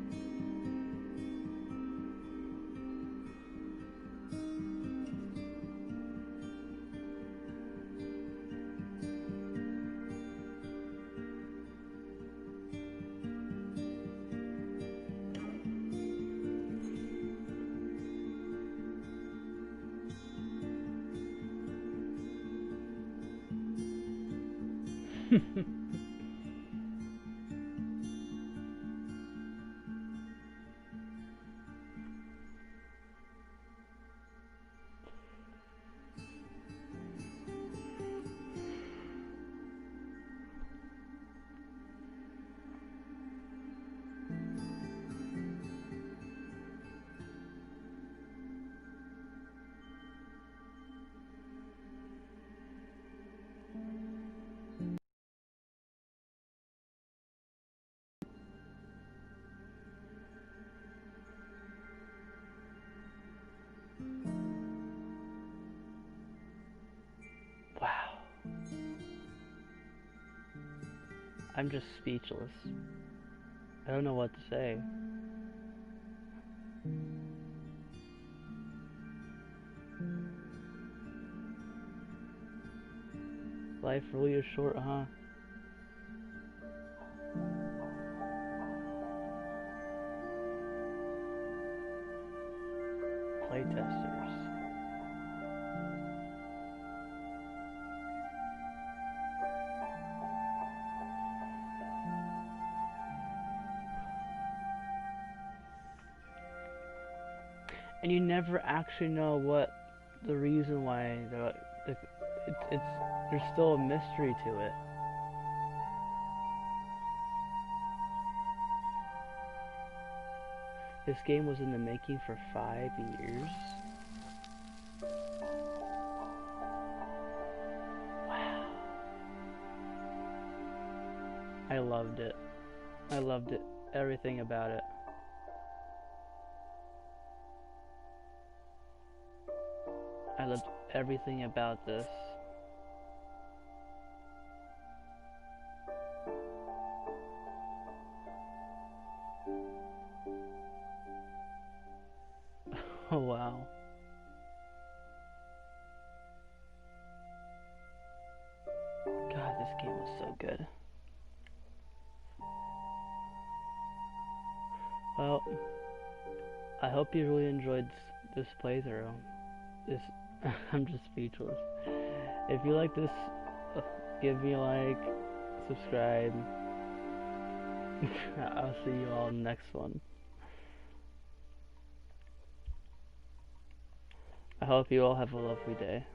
Wow. I'm just speechless. I don't know what to say. Life really is short, huh? Playtesters. And you never actually know what the reason why there's still a mystery to it. This game was in the making for 5 years. Wow. I loved it. I loved it. Everything about it. I loved everything about this. Oh wow. God, this game was so good. Well, I hope you really enjoyed this playthrough. I'm just speechless. If you like this, give me a like, subscribe. I'll see you all in the next one. I hope you all have a lovely day.